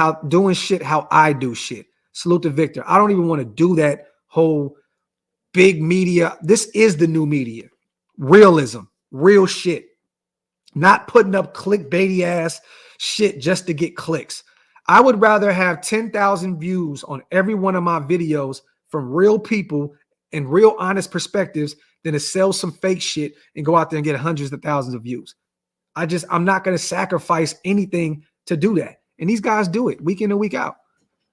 shit how I do shit. Salute to Victor. I don't even want to do that whole big media. This is the new media. Realism. Real shit. Not putting up clickbaity ass shit just to get clicks. I would rather have 10,000 views on every one of my videos from real people and real honest perspectives than to sell some fake shit and go out there and get hundreds of thousands of views. I'm not going to sacrifice anything to do that. And these guys do it week in and week out.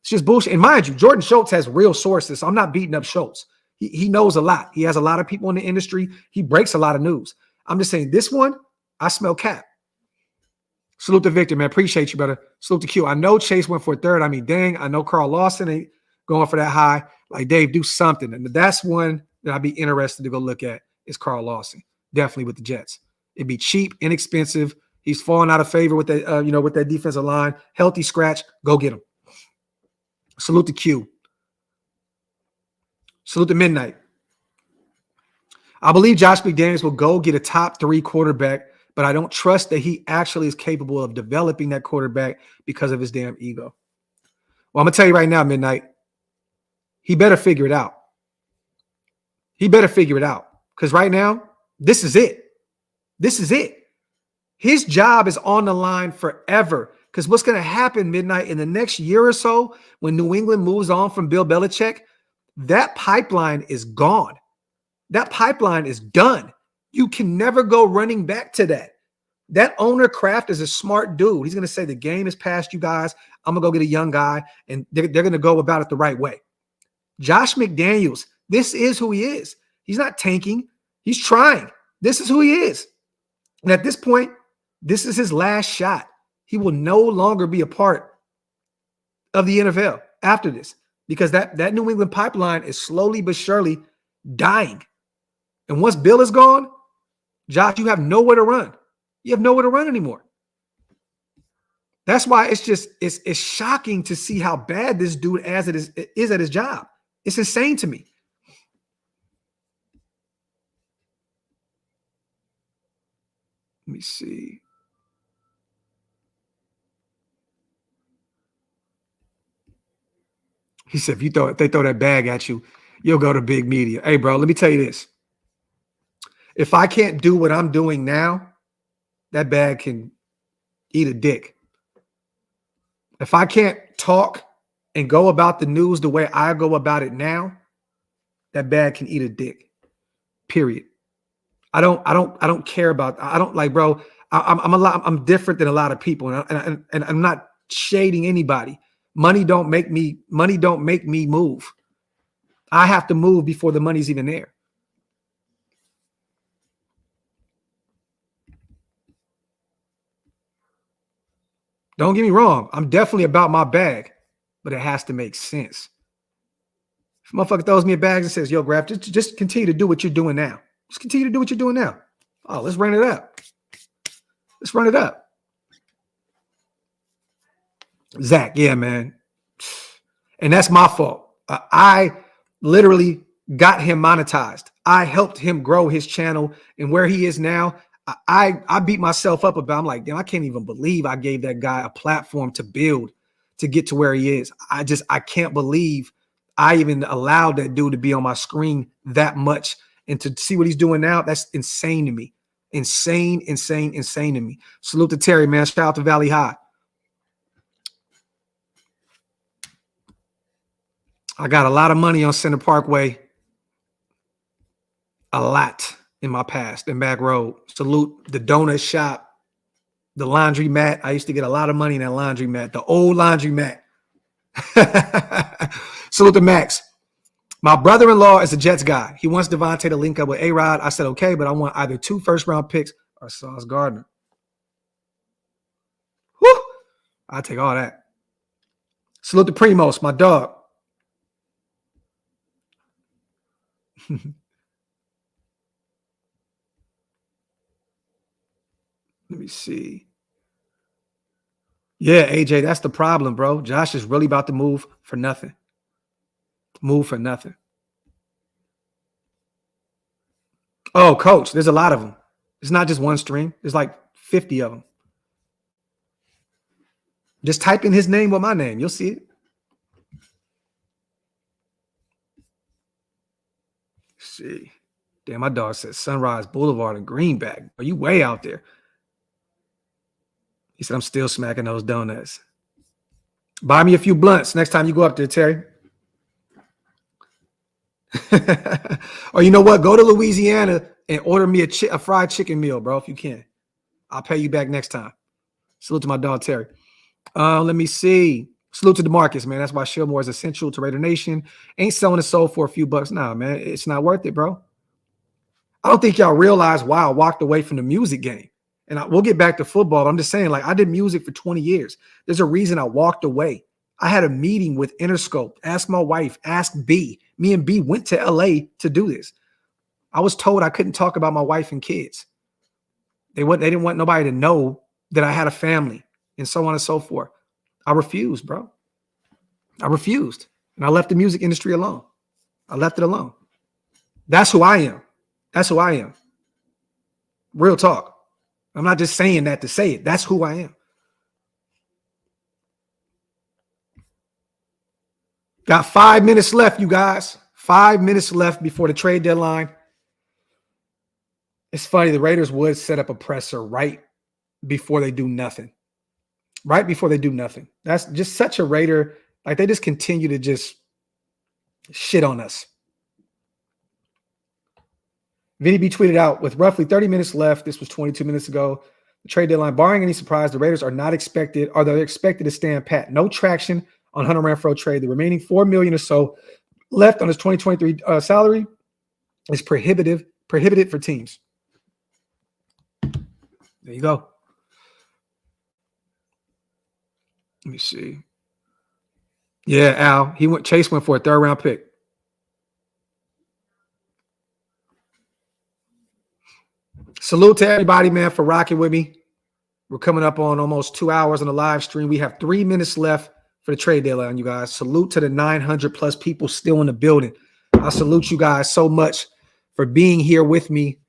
It's just bullshit. And mind you, Jordan Schultz has real sources. So I'm not beating up Schultz. He knows a lot. He has a lot of people in the industry. He breaks a lot of news. I'm just saying this one, I smell cap. Salute to Victor, man. Appreciate you, brother. Salute to Q. I know Chase went for a third. I mean, dang, I know Carl Lawson ain't going for that high. Like, Dave, do something. And that's one that I'd be interested to go look at is Carl Lawson. Definitely with the Jets. It'd be cheap, inexpensive. He's falling out of favor with that, with that defensive line. Healthy scratch. Go get him. Salute to Q. Salute to Midnight. I believe Josh McDaniels will go get a top 3 quarterback, but I don't trust that he actually is capable of developing that quarterback because of his damn ego. Well, I'm going to tell you right now, Midnight, he better figure it out. He better figure it out, because right now, this is it. This is it. His job is on the line forever, because what's going to happen, Midnight, in the next year or so when New England moves on from Bill Belichick, that pipeline is gone. That pipeline is done. You can never go running back to that. That owner Kraft is a smart dude. He's going to say the game is past you guys. I'm going to go get a young guy, and they're going to go about it the right way. Josh McDaniels, this is who he is. He's not tanking. He's trying. This is who he is. And at this point, this is his last shot. He will no longer be a part of the NFL after this, because that New England pipeline is slowly but surely dying. And once Bill is gone, Josh, you have nowhere to run. You have nowhere to run anymore. That's why it's shocking to see how bad this dude is at his job. It's insane to me. Let me see. He said, if they throw that bag at you, You'll go to big media. Hey, bro, let me tell you this. If I can't do what I'm doing now, that bag can eat a dick. If I can't talk and go about the news the way I go about it now, that bag can eat a dick. Period. I don't care about. I don't like, bro. I'm different than a lot of people, and I'm not shading anybody. Money don't make me move. I have to move before the money's even there. Don't get me wrong. I'm definitely about my bag, but it has to make sense. If a motherfucker throws me a bag and says, yo, Graphk, just continue to do what you're doing now. Just continue to do what you're doing now. Oh, let's run it up. Let's run it up. Zach, yeah, man. And that's my fault. I literally got him monetized. I helped him grow his channel, and where he is now, I beat myself up about. I'm like, damn, I can't even believe I gave that guy a platform to build to get to where he is. I can't believe I even allowed that dude to be on my screen that much, and to see what he's doing now, that's insane to me. Insane to me. Salute to Terry, man. Shout out to Valley High. I got a lot of money on Center Parkway. A lot in my past in Back Road. Salute the donut shop, the laundry mat. I used to get a lot of money in that laundry mat, the old laundry mat. Salute to Max. My brother-in-law is a Jets guy. He wants Devonte to link up with A-Rod. I said, okay, but I want either 2 first-round picks or Sauce Gardner. Whew. I'll take all that. Salute to Primos, my dog. Let me see. Yeah, AJ, that's the problem, bro. Josh is really about to move for nothing. Move for nothing. Oh, coach, there's a lot of them. It's not just one stream. There's like 50 of them. Just type in his name with my name. You'll see it. Let's see. Damn, my dog says Sunrise Boulevard in Greenback. Are you way out there? He said, I'm still smacking those donuts. Buy me a few blunts next time you go up there, Terry. Or you know what? Go to Louisiana and order me a fried chicken meal, bro, if you can. I'll pay you back next time. Salute to my dog, Terry. Let me see. Salute to DeMarcus, man. That's why Shillmore is essential to Raider Nation. Ain't selling his soul for a few bucks. Nah, man. It's not worth it, bro. I don't think y'all realize why I walked away from the music game. And we'll get back to football. I'm just saying, like, I did music for 20 years. There's a reason I walked away. I had a meeting with Interscope. Ask my wife. Ask B. Me and B went to LA to do this. I was told I couldn't talk about my wife and kids. They didn't want nobody to know that I had a family and so on and so forth. I refused, bro. I refused. And I left the music industry alone. I left it alone. That's who I am. That's who I am. Real talk. I'm not just saying that to say it. That's who I am. Got 5 minutes left, you guys. 5 minutes left before the trade deadline. It's funny. The Raiders would set up a presser right before they do nothing. Right before they do nothing. That's just such a Raider. Like, they just continue to just shit on us. Vinny B tweeted out, with roughly 30 minutes left, this was 22 minutes ago, the trade deadline, barring any surprise, the Raiders are not expected, or they're expected to stand pat. No traction on Hunter Renfrow trade. The remaining $4 million or so left on his 2023 salary is prohibitive for teams. There you go. Let me see. Yeah, Al. Chase went for a 3rd round pick. Salute to everybody, man, for rocking with me. We're coming up on almost 2 hours on the live stream. We have 3 minutes left for the trade deadline, you guys. Salute to the 900 plus people still in the building. I salute you guys so much for being here with me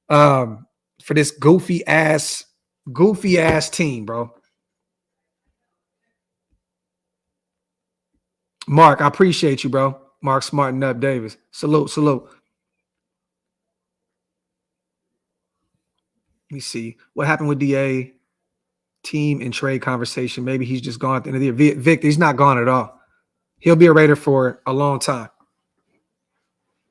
for this goofy ass team, bro. Mark, I appreciate you, bro. Mark Smarten up Davis. Salute. Let me see. What happened with DA? Team and trade conversation. Maybe he's just gone at the end of the year. Vic, he's not gone at all. He'll be a Raider for a long time.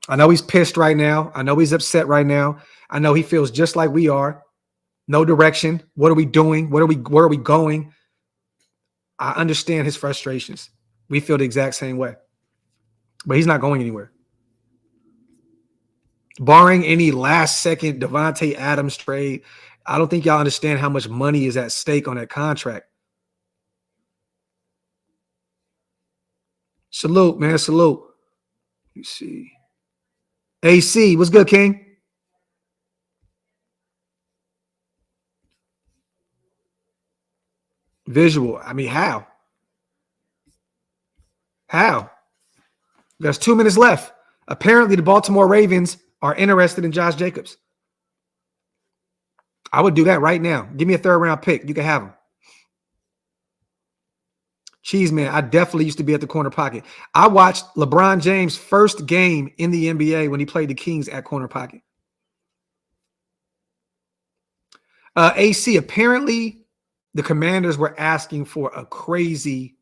I know he's pissed right now. I know he's upset right now. I know he feels just like we are. No direction. What are we doing? Where are we going? I understand his frustrations. We feel the exact same way. But he's not going anywhere. Barring any last-second Devonte Adams trade, I don't think y'all understand how much money is at stake on that contract. Salute, man. Salute. Let me see. AC, what's good, King? Visual. I mean, how? How? There's 2 minutes left. Apparently, the Baltimore Ravens are interested in Josh Jacobs. I would do that right now. Give me a third-round pick. You can have him. Cheese man, I definitely used to be at the corner pocket. I watched LeBron James' first game in the NBA when he played the Kings at corner pocket. AC, apparently the Commanders were asking for a crazy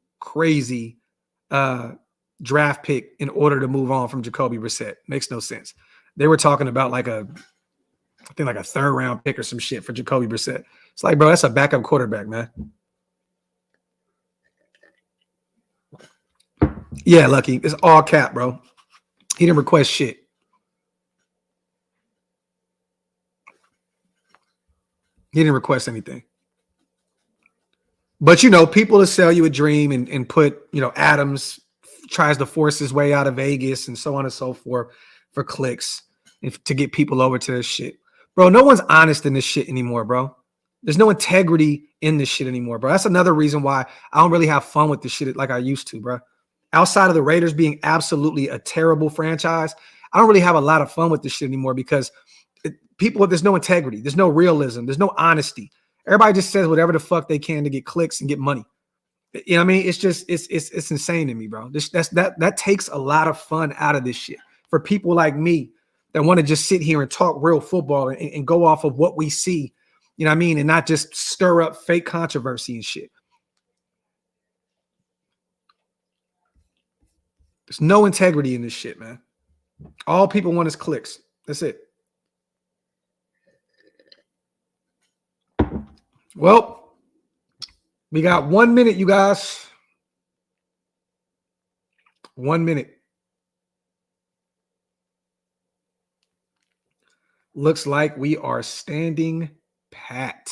draft pick in order to move on from Jacoby Brissett. Makes no sense. They were talking about I think a third-round pick or some shit for Jacoby Brissett. It's like, bro, that's a backup quarterback, man. Yeah, Lucky. It's all cap, bro. He didn't request shit. He didn't request anything. But, people will sell you a dream and put, Adams tries to force his way out of Vegas and so on and so forth for clicks and to get people over to this shit. Bro, no one's honest in this shit anymore, bro. There's no integrity in this shit anymore, bro. That's another reason why I don't really have fun with this shit like I used to, bro. Outside of the Raiders being absolutely a terrible franchise, I don't really have a lot of fun with this shit anymore because there's no integrity. There's no realism. There's no honesty. Everybody just says whatever the fuck they can to get clicks and get money. You know what I mean? It's just, it's insane to me, bro. That takes a lot of fun out of this shit for people like me that want to just sit here and talk real football and go off of what we see, you know what I mean? And not just stir up fake controversy and shit. There's no integrity in this shit, man. All people want is clicks. That's it. Well, we got 1 minute, you guys. 1 minute. Looks like we are standing pat.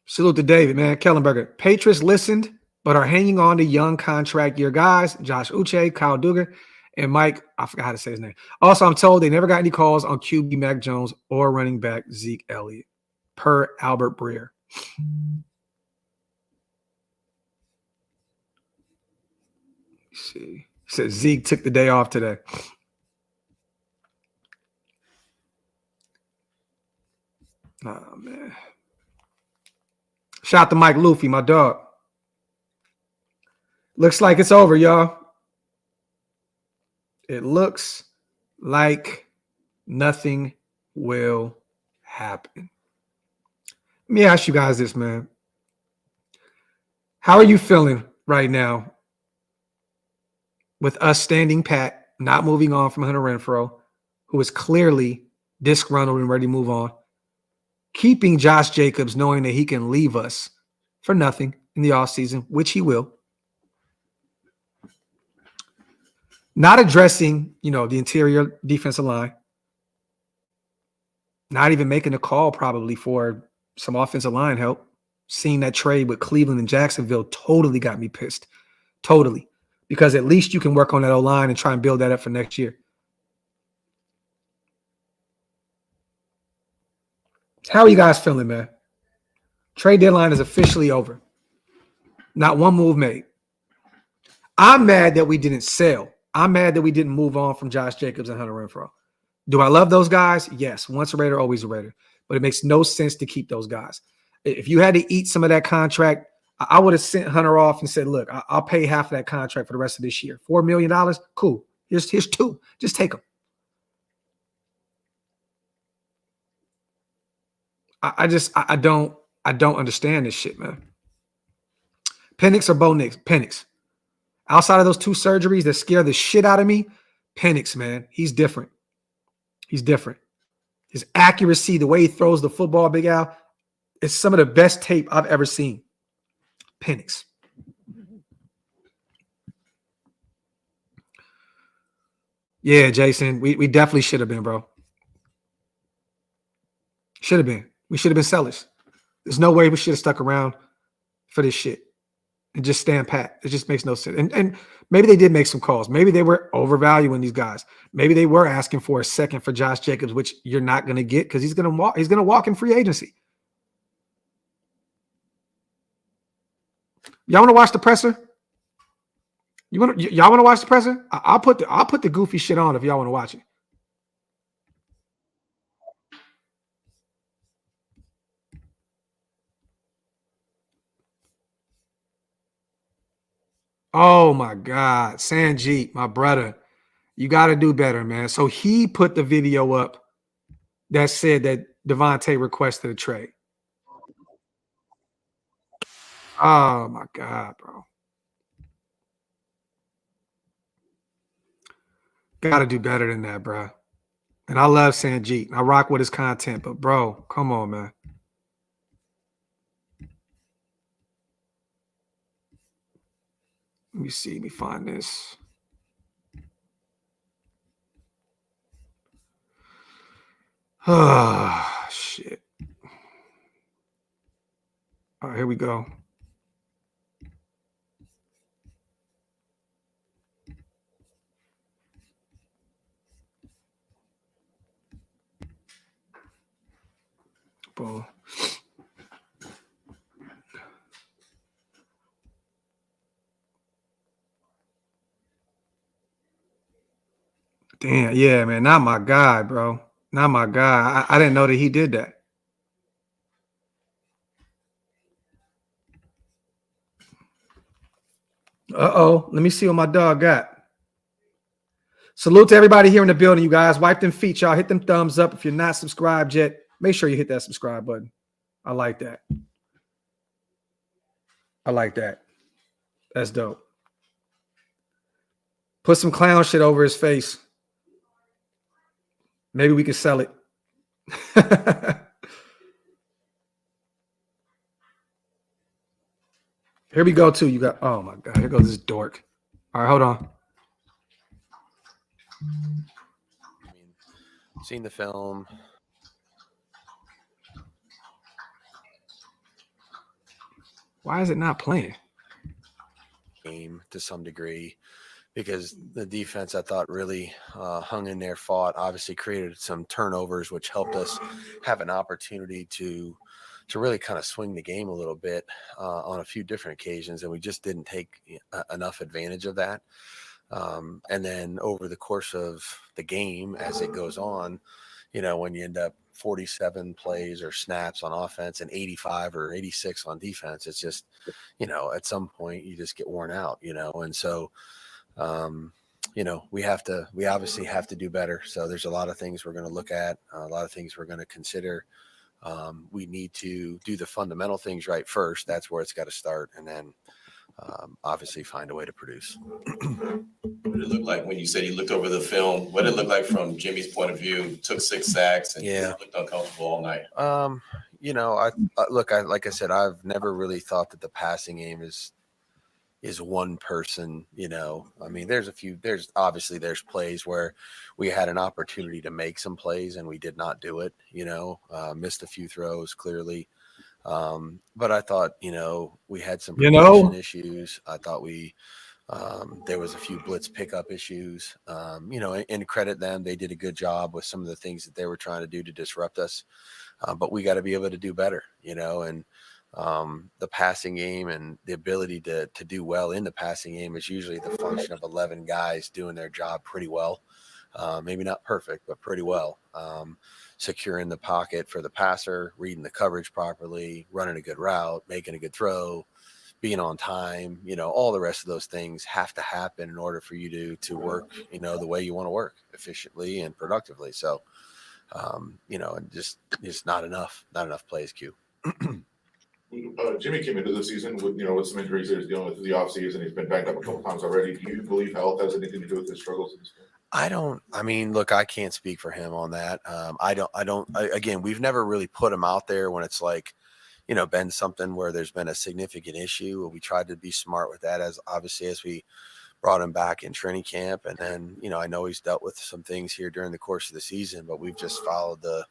Salute to David, man. Kellenberger. Patriots listened, but are hanging on to young contract year guys. Josh Uche, Kyle Duggar, and Mike. I forgot how to say his name. Also, I'm told they never got any calls on QB Mac Jones or running back Zeke Elliott, per Albert Breer. Let's see. He said Zeke took the day off today. Oh, man. Shout out to Mike Luffy, my dog. Looks like it's over, y'all. It looks like nothing will happen. Let me ask you guys this, man. How are you feeling right now with us standing pat, not moving on from Hunter Renfrow, who is clearly disgruntled and ready to move on, keeping Josh Jacobs knowing that he can leave us for nothing in the offseason, which he will, not addressing, the interior defensive line, not even making a call probably for some offensive line help. Seeing that trade with Cleveland and Jacksonville totally got me pissed. Totally. Because at least you can work on that O-line and try and build that up for next year. How are you guys feeling, man? Trade deadline is officially over. Not one move made. I'm mad that we didn't sell. I'm mad that we didn't move on from Josh Jacobs and Hunter Renfrow. Do I love those guys? Yes. Once a Raider, always a Raider. But it makes no sense to keep those guys. If you had to eat some of that contract, I would have sent Hunter off and said, look, I'll pay half of that contract for the rest of this year. $4 million. Cool. Here's 2. Just take them. I don't understand this shit, man. Penix or Bo Nix? Penix. Outside of those 2 surgeries that scare the shit out of me, Penix, man, he's different. He's different. His accuracy, the way he throws the football, Big Al, is some of the best tape I've ever seen. Penix. Yeah, Jason, we definitely should have been, bro. Should have been. We should have been sellers. There's no way we should have stuck around for this shit and just stand pat. It just makes no sense. And maybe they did make some calls. Maybe they were overvaluing these guys. Maybe they were asking for a second for Josh Jacobs, which you're not going to get because he's going to walk. He's going to walk in free agency. Y'all want to watch the presser? Y'all want to watch the presser? I'll put the goofy shit on if y'all want to watch it. Oh my God, Sanjit, my brother, you got to do better, man. So he put the video up that said that Davante requested a trade. Oh my God, bro. Got to do better than that, bro. And I love Sanjit. I rock with his content, but bro, come on, man. Let me see. Let me find this. Oh, shit. All right, here we go. Boom. Damn, yeah, man. Not my guy, bro. Not my guy. I didn't know that he did that. Uh-oh. Let me see what my dog got. Salute to everybody here in the building, you guys. Wipe them feet, y'all. Hit them thumbs up. If you're not subscribed yet, make sure you hit that subscribe button. I like that. I like that. That's dope. Put some clown shit over his face. Maybe we can sell it. Here we go, too. You got, oh my God, here goes this dork. All right, hold on. I mean, seen the film. Why is it not playing? Game to some degree, because the defense, I thought, really hung in there, fought, obviously created some turnovers, which helped us have an opportunity to really kind of swing the game a little bit on a few different occasions, and we just didn't take enough advantage of that. And then over the course of the game, as it goes on, you know, when you end up 47 plays or snaps on offense and 85 or 86 on defense, it's just, you know, at some point you just get worn out, you know. And so, you know, we obviously have to do better. So there's a lot of things we're going to look at, a lot of things we're going to consider. We need to do the fundamental things right first. That's where it's got to start. And then obviously find a way to produce. What did it look like when you said you looked over the film? What did it look like from Jimmy's point of view? Took 6 sacks and looked uncomfortable all night. You know, like I said, I've never really thought that the passing game is one person. You know, I mean, there's obviously plays where we had an opportunity to make some plays and we did not do it. You know, missed a few throws clearly. But I thought, you know, we had some protection issues. I thought there was a few blitz pickup issues, you know, and credit them. They did a good job with some of the things that they were trying to do to disrupt us. But we got to be able to do better, you know, and the passing game and the ability to do well in the passing game is usually the function of 11 guys doing their job pretty well. Maybe not perfect, but pretty well. Securing the pocket for the passer, reading the coverage properly, running a good route, making a good throw, being on time, all the rest of those things have to happen in order for you to work, the way you want to work efficiently and productively. So, and just not enough plays, Q. Jimmy came into the season with some injuries that he's dealing with the offseason. He's been banged up a couple times already. Do you believe health has anything to do with his struggles in this game? Look, I can't speak for him on that. Again, we've never really put him out there when it's like, been something where there's been a significant issue. We tried to be smart with that as we brought him back in training camp. And then, I know he's dealt with some things here during the course of the season, but we've just followed the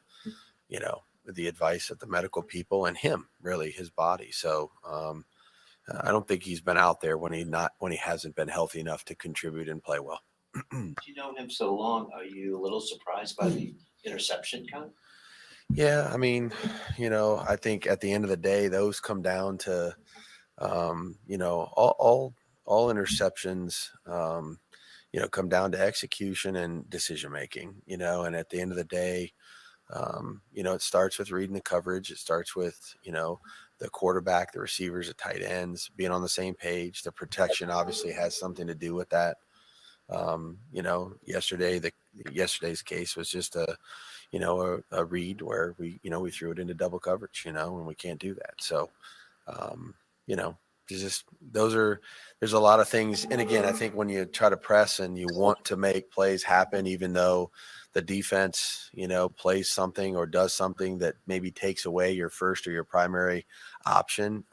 advice of the medical people and him, really, his body. So I don't think he's been out there when he hasn't been healthy enough to contribute and play well. You know him so long. Are you a little surprised by the interception count? Yeah, I think at the end of the day, those come down to, all interceptions, come down to execution and decision making. And at the end of the day, it starts with reading the coverage. It starts with, the quarterback, the receivers, the tight ends being on the same page. The protection obviously has something to do with that. Yesterday's case was just a read where we threw it into double coverage, and we can't do that. So, there's a lot of things. And again, I think when you try to press and you want to make plays happen, even though the defense, plays something or does something that maybe takes away your first or your primary option,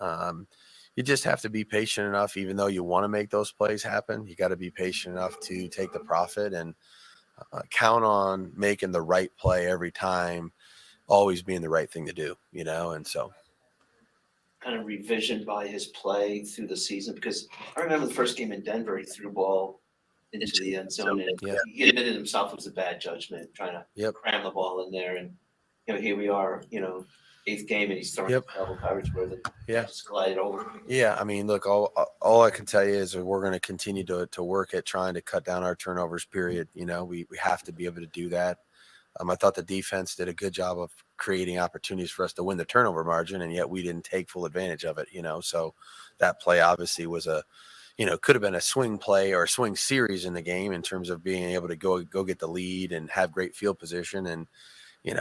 you just have to be patient enough. Even though you want to make those plays happen, you got to be patient enough to take the profit and count on making the right play every time, always being the right thing to do, and so. Kind of revision by his play through the season, because I remember the first game in Denver, he threw the ball into the end zone, and he admitted himself it was a bad judgment, trying to cram the ball in there. And here we are, 8th game, and he's throwing double coverage where the just glided over. Yeah, look, all I can tell you is that we're going to continue to work at trying to cut down our turnovers. Period. We have to be able to do that. I thought the defense did a good job of creating opportunities for us to win the turnover margin, and yet we didn't take full advantage of it, So that play obviously was could have been a swing play or a swing series in the game in terms of being able to go get the lead and have great field position. And,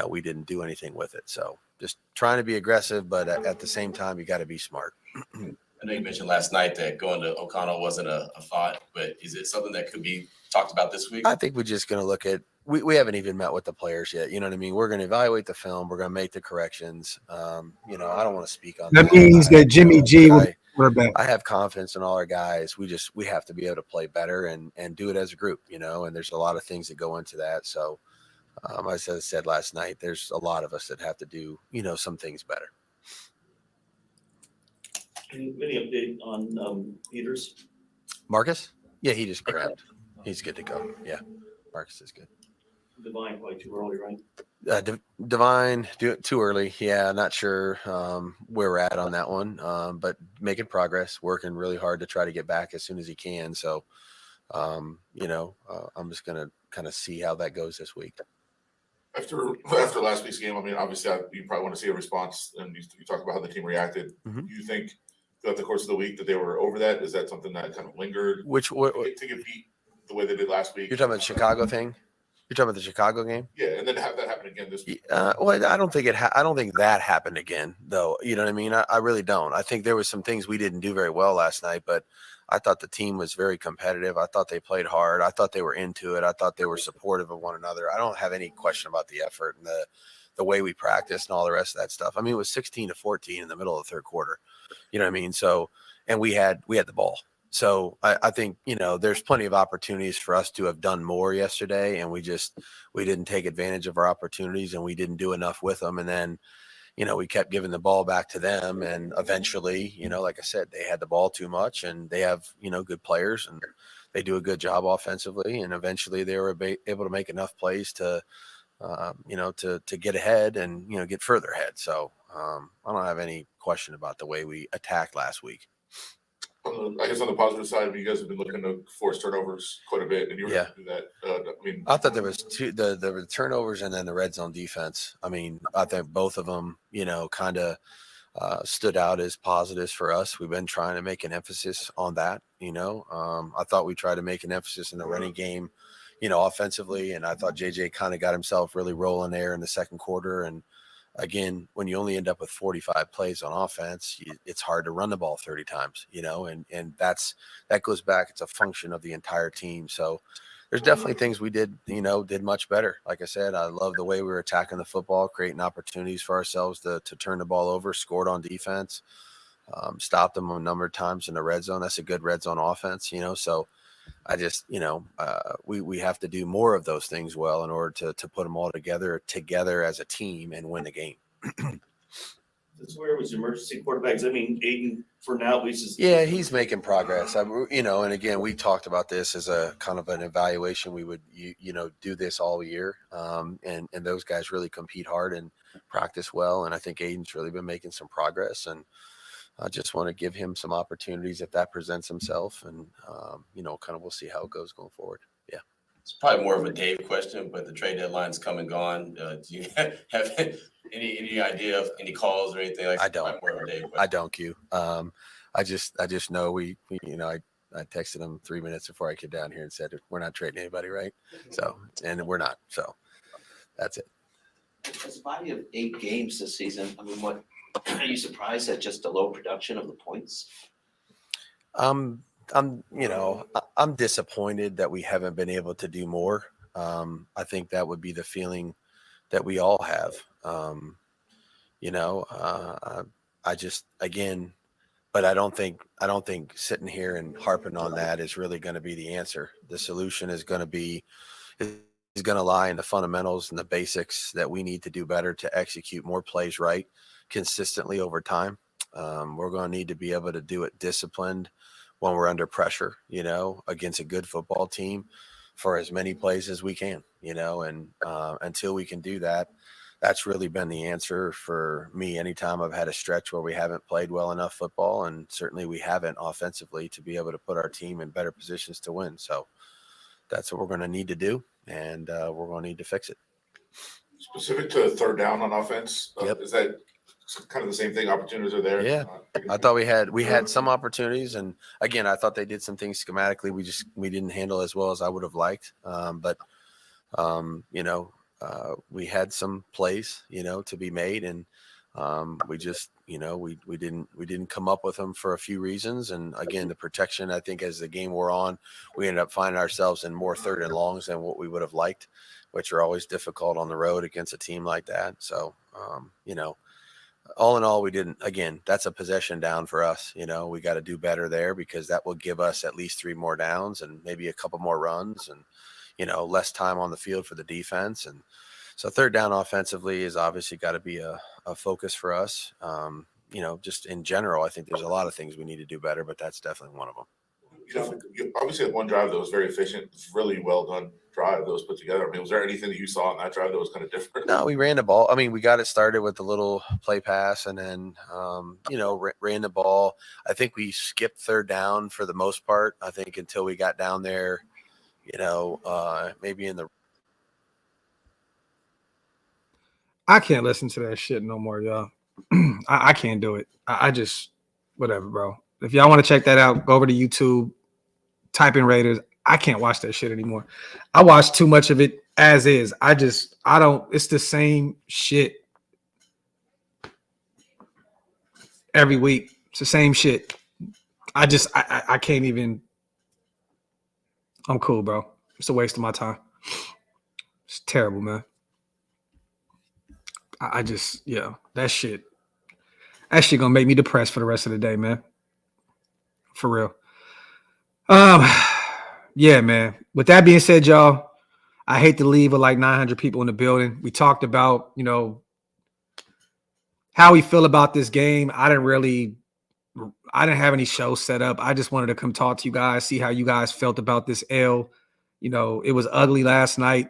we didn't do anything with it. So just trying to be aggressive, but at the same time, you got to be smart. I know you mentioned last night that going to O'Connell wasn't a thought, but is it something that could be talked about this week? I think we're just going to look at we haven't even met with the players yet. You know what I mean? We're going to evaluate the film. We're going to make the corrections. I don't want to speak on that. That means that Jimmy G will be quarterback. I have confidence in all our guys. We have to be able to play better and do it as a group, and there's a lot of things that go into that. So, as I said last night, there's a lot of us that have to do, some things better. Any update on Peters? Marcus? Yeah, he just grabbed. He's good to go. Yeah, Marcus is good. Divine, probably too early, right? Divine, too early. Yeah, not sure where we're at on that one, but making progress, working really hard to try to get back as soon as he can. So, I'm just going to kind of see how that goes this week. After last week's game, obviously, you probably want to see a response, and you talk about how the team reacted. Mm-hmm. Do you think throughout the course of the week that they were over that? Is that something that kind of lingered? To get beat the way they did last week? You're talking about the Chicago thing? You're talking about the Chicago game? Yeah, and then have that happen again this week. Well, I don't think I don't think that happened again, though. You know what I mean? I really don't. I think there was some things we didn't do very well last night, but I thought the team was very competitive. I thought they played hard. I thought they were into it. I thought they were supportive of one another. I don't have any question about the effort and the way we practiced and all the rest of that stuff. It was 16-14 in the middle of the third quarter. You know what I mean? So, and we had the ball. So I think, there's plenty of opportunities for us to have done more yesterday, and we didn't take advantage of our opportunities, and we didn't do enough with them. And then, we kept giving the ball back to them, and eventually, like I said, they had the ball too much, and they have, good players, and they do a good job offensively, and eventually they were able to make enough plays to get ahead and, get further ahead. So I don't have any question about the way we attacked last week. I guess on the positive side, you guys have been looking to force turnovers quite a bit, and you were able to do that. I thought there was the turnovers and then the red zone defense. I think both of them, kind of stood out as positives for us. We've been trying to make an emphasis on that. I thought we tried to make an emphasis in the running game, offensively, and I thought JJ kind of got himself really rolling there in the second quarter. And again, when you only end up with 45 plays on offense, it's hard to run the ball 30 times, and that goes back. It's a function of the entire team. So there's definitely things we did much better. Like I said, I love the way we were attacking the football, creating opportunities for ourselves to turn the ball over, scored on defense, stopped them a number of times in the red zone. That's a good red zone offense, so I just, we have to do more of those things well in order to put them all together as a team and win the game. That's where was emergency quarterbacks. I mean, Aiden for now at least is. Yeah, he's making progress. And again, we talked about this as a kind of an evaluation. We would, do this all year. And those guys really compete hard and practice well. And I think Aiden's really been making some progress, and I just want to give him some opportunities if that presents himself, and kind of we'll see how it goes going forward. Yeah. It's probably more of a Dave question, but the trade deadline's come and gone. Do you have any idea of any calls or anything like that? I don't. More of a Dave question. I don't, Q. I just know we I texted him 3 minutes before I came down here and said we're not trading anybody, right? So, and we're not. So that's it. As a body of 8 games this season, I mean, are you surprised at just the low production of the points? I'm disappointed that we haven't been able to do more. I think that would be the feeling that we all have. I just, again, but I don't think sitting here and harping on that is really going to be the answer. The solution is going to lie in the fundamentals and the basics that we need to do better to execute more plays right consistently over time. We're going to need to be able to do it disciplined when we're under pressure, against a good football team for as many plays as we can, and until we can do that, that's really been the answer for me anytime I've had a stretch where we haven't played well enough football, and certainly we haven't offensively to be able to put our team in better positions to win. So that's what we're going to need to do, and we're going to need to fix it. Specific to third down on offense, Yep. Is that kind of the same thing? Opportunities are there? Yeah. I thought we had some opportunities, and again, I thought they did some things schematically we didn't handle as well as I would have liked. But we had some plays, to be made, and we just, we didn't come up with them for a few reasons. And again, the protection, I think as the game wore on, we ended up finding ourselves in more third and longs than what we would have liked, which are always difficult on the road against a team like that. So, all in all, we didn't, again, that's a possession down for us. We got to do better there, because that will give us at least 3 more downs and maybe a couple more runs and, less time on the field for the defense. And so third down offensively is obviously got to be a focus for us. Just in general, I think there's a lot of things we need to do better, but that's definitely one of them. You obviously had one drive that was very efficient. It's really well done drive that was put together. I mean, was there anything that you saw in that drive that was kind of different? No, we ran the ball. I mean, we got it started with a little play pass, and then, ran the ball. I think we skipped third down for the most part, I think, until we got down there, maybe in the. I can't listen to that shit no more, y'all. I can't do it. I just, whatever, bro. If y'all want to check that out, go over to YouTube, type in Raiders. I can't watch that shit anymore. I watch too much of it as is. I don't, it's the same shit every week. It's the same shit. I can't even. I'm cool, bro. It's a waste of my time. It's terrible, man. That shit gonna make me depressed for the rest of the day, man. For real. Yeah, man. With that being said, y'all, I hate to leave with like 900 people in the building. We talked about, how we feel about this game. I didn't have any shows set up. I just wanted to come talk to you guys, see how you guys felt about this L. It was ugly last night,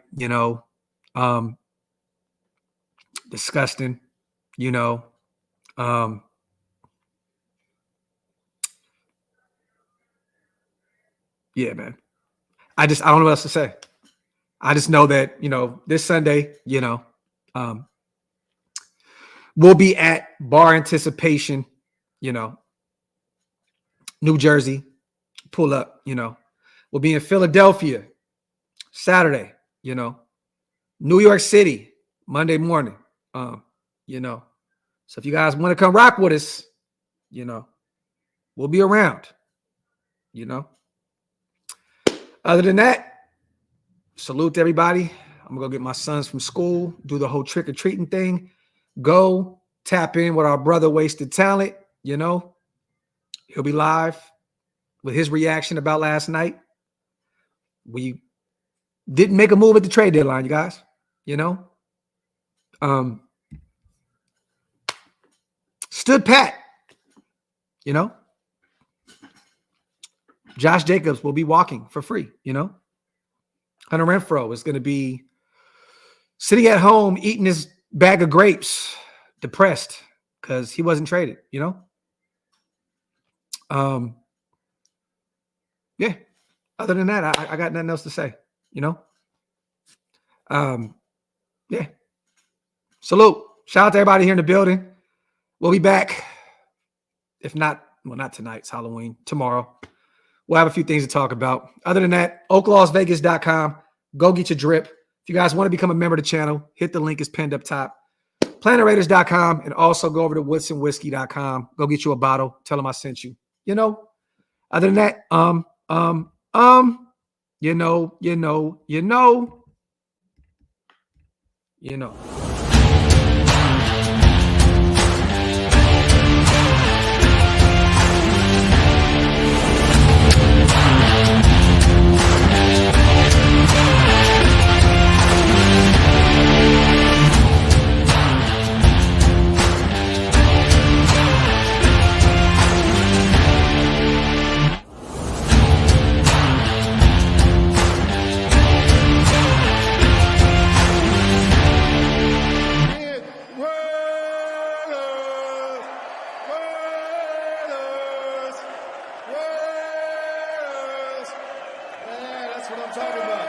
disgusting, yeah, man. I don't know what else to say. I just know that, this Sunday, We'll be at Bar Anticipation, New Jersey. Pull up, We'll be in Philadelphia Saturday, New York City Monday morning, So if you guys want to come rock with us, we'll be around, Other than that, salute to everybody. I'm going to go get my sons from school, do the whole trick-or-treating thing, go tap in with our brother Wasted Talent, He'll be live with his reaction about last night. We didn't make a move at the trade deadline, you guys, Stood pat, Josh Jacobs will be walking for free, Hunter Renfrow is going to be sitting at home eating his bag of grapes, depressed because he wasn't traded, Yeah. Other than that, I got nothing else to say, Yeah. Salute. Shout out to everybody here in the building. We'll be back. If not, not tonight. It's Halloween. Tomorrow. We'll have a few things to talk about. Other than that, OakLosVegas.com. Go get your drip. If you guys want to become a member of the channel, hit the link. It's pinned up top. PlanetRaiders.com, and also go over to WoodsonWhiskey.com. Go get you a bottle. Tell them I sent you. Other than that, That's what I'm talking about.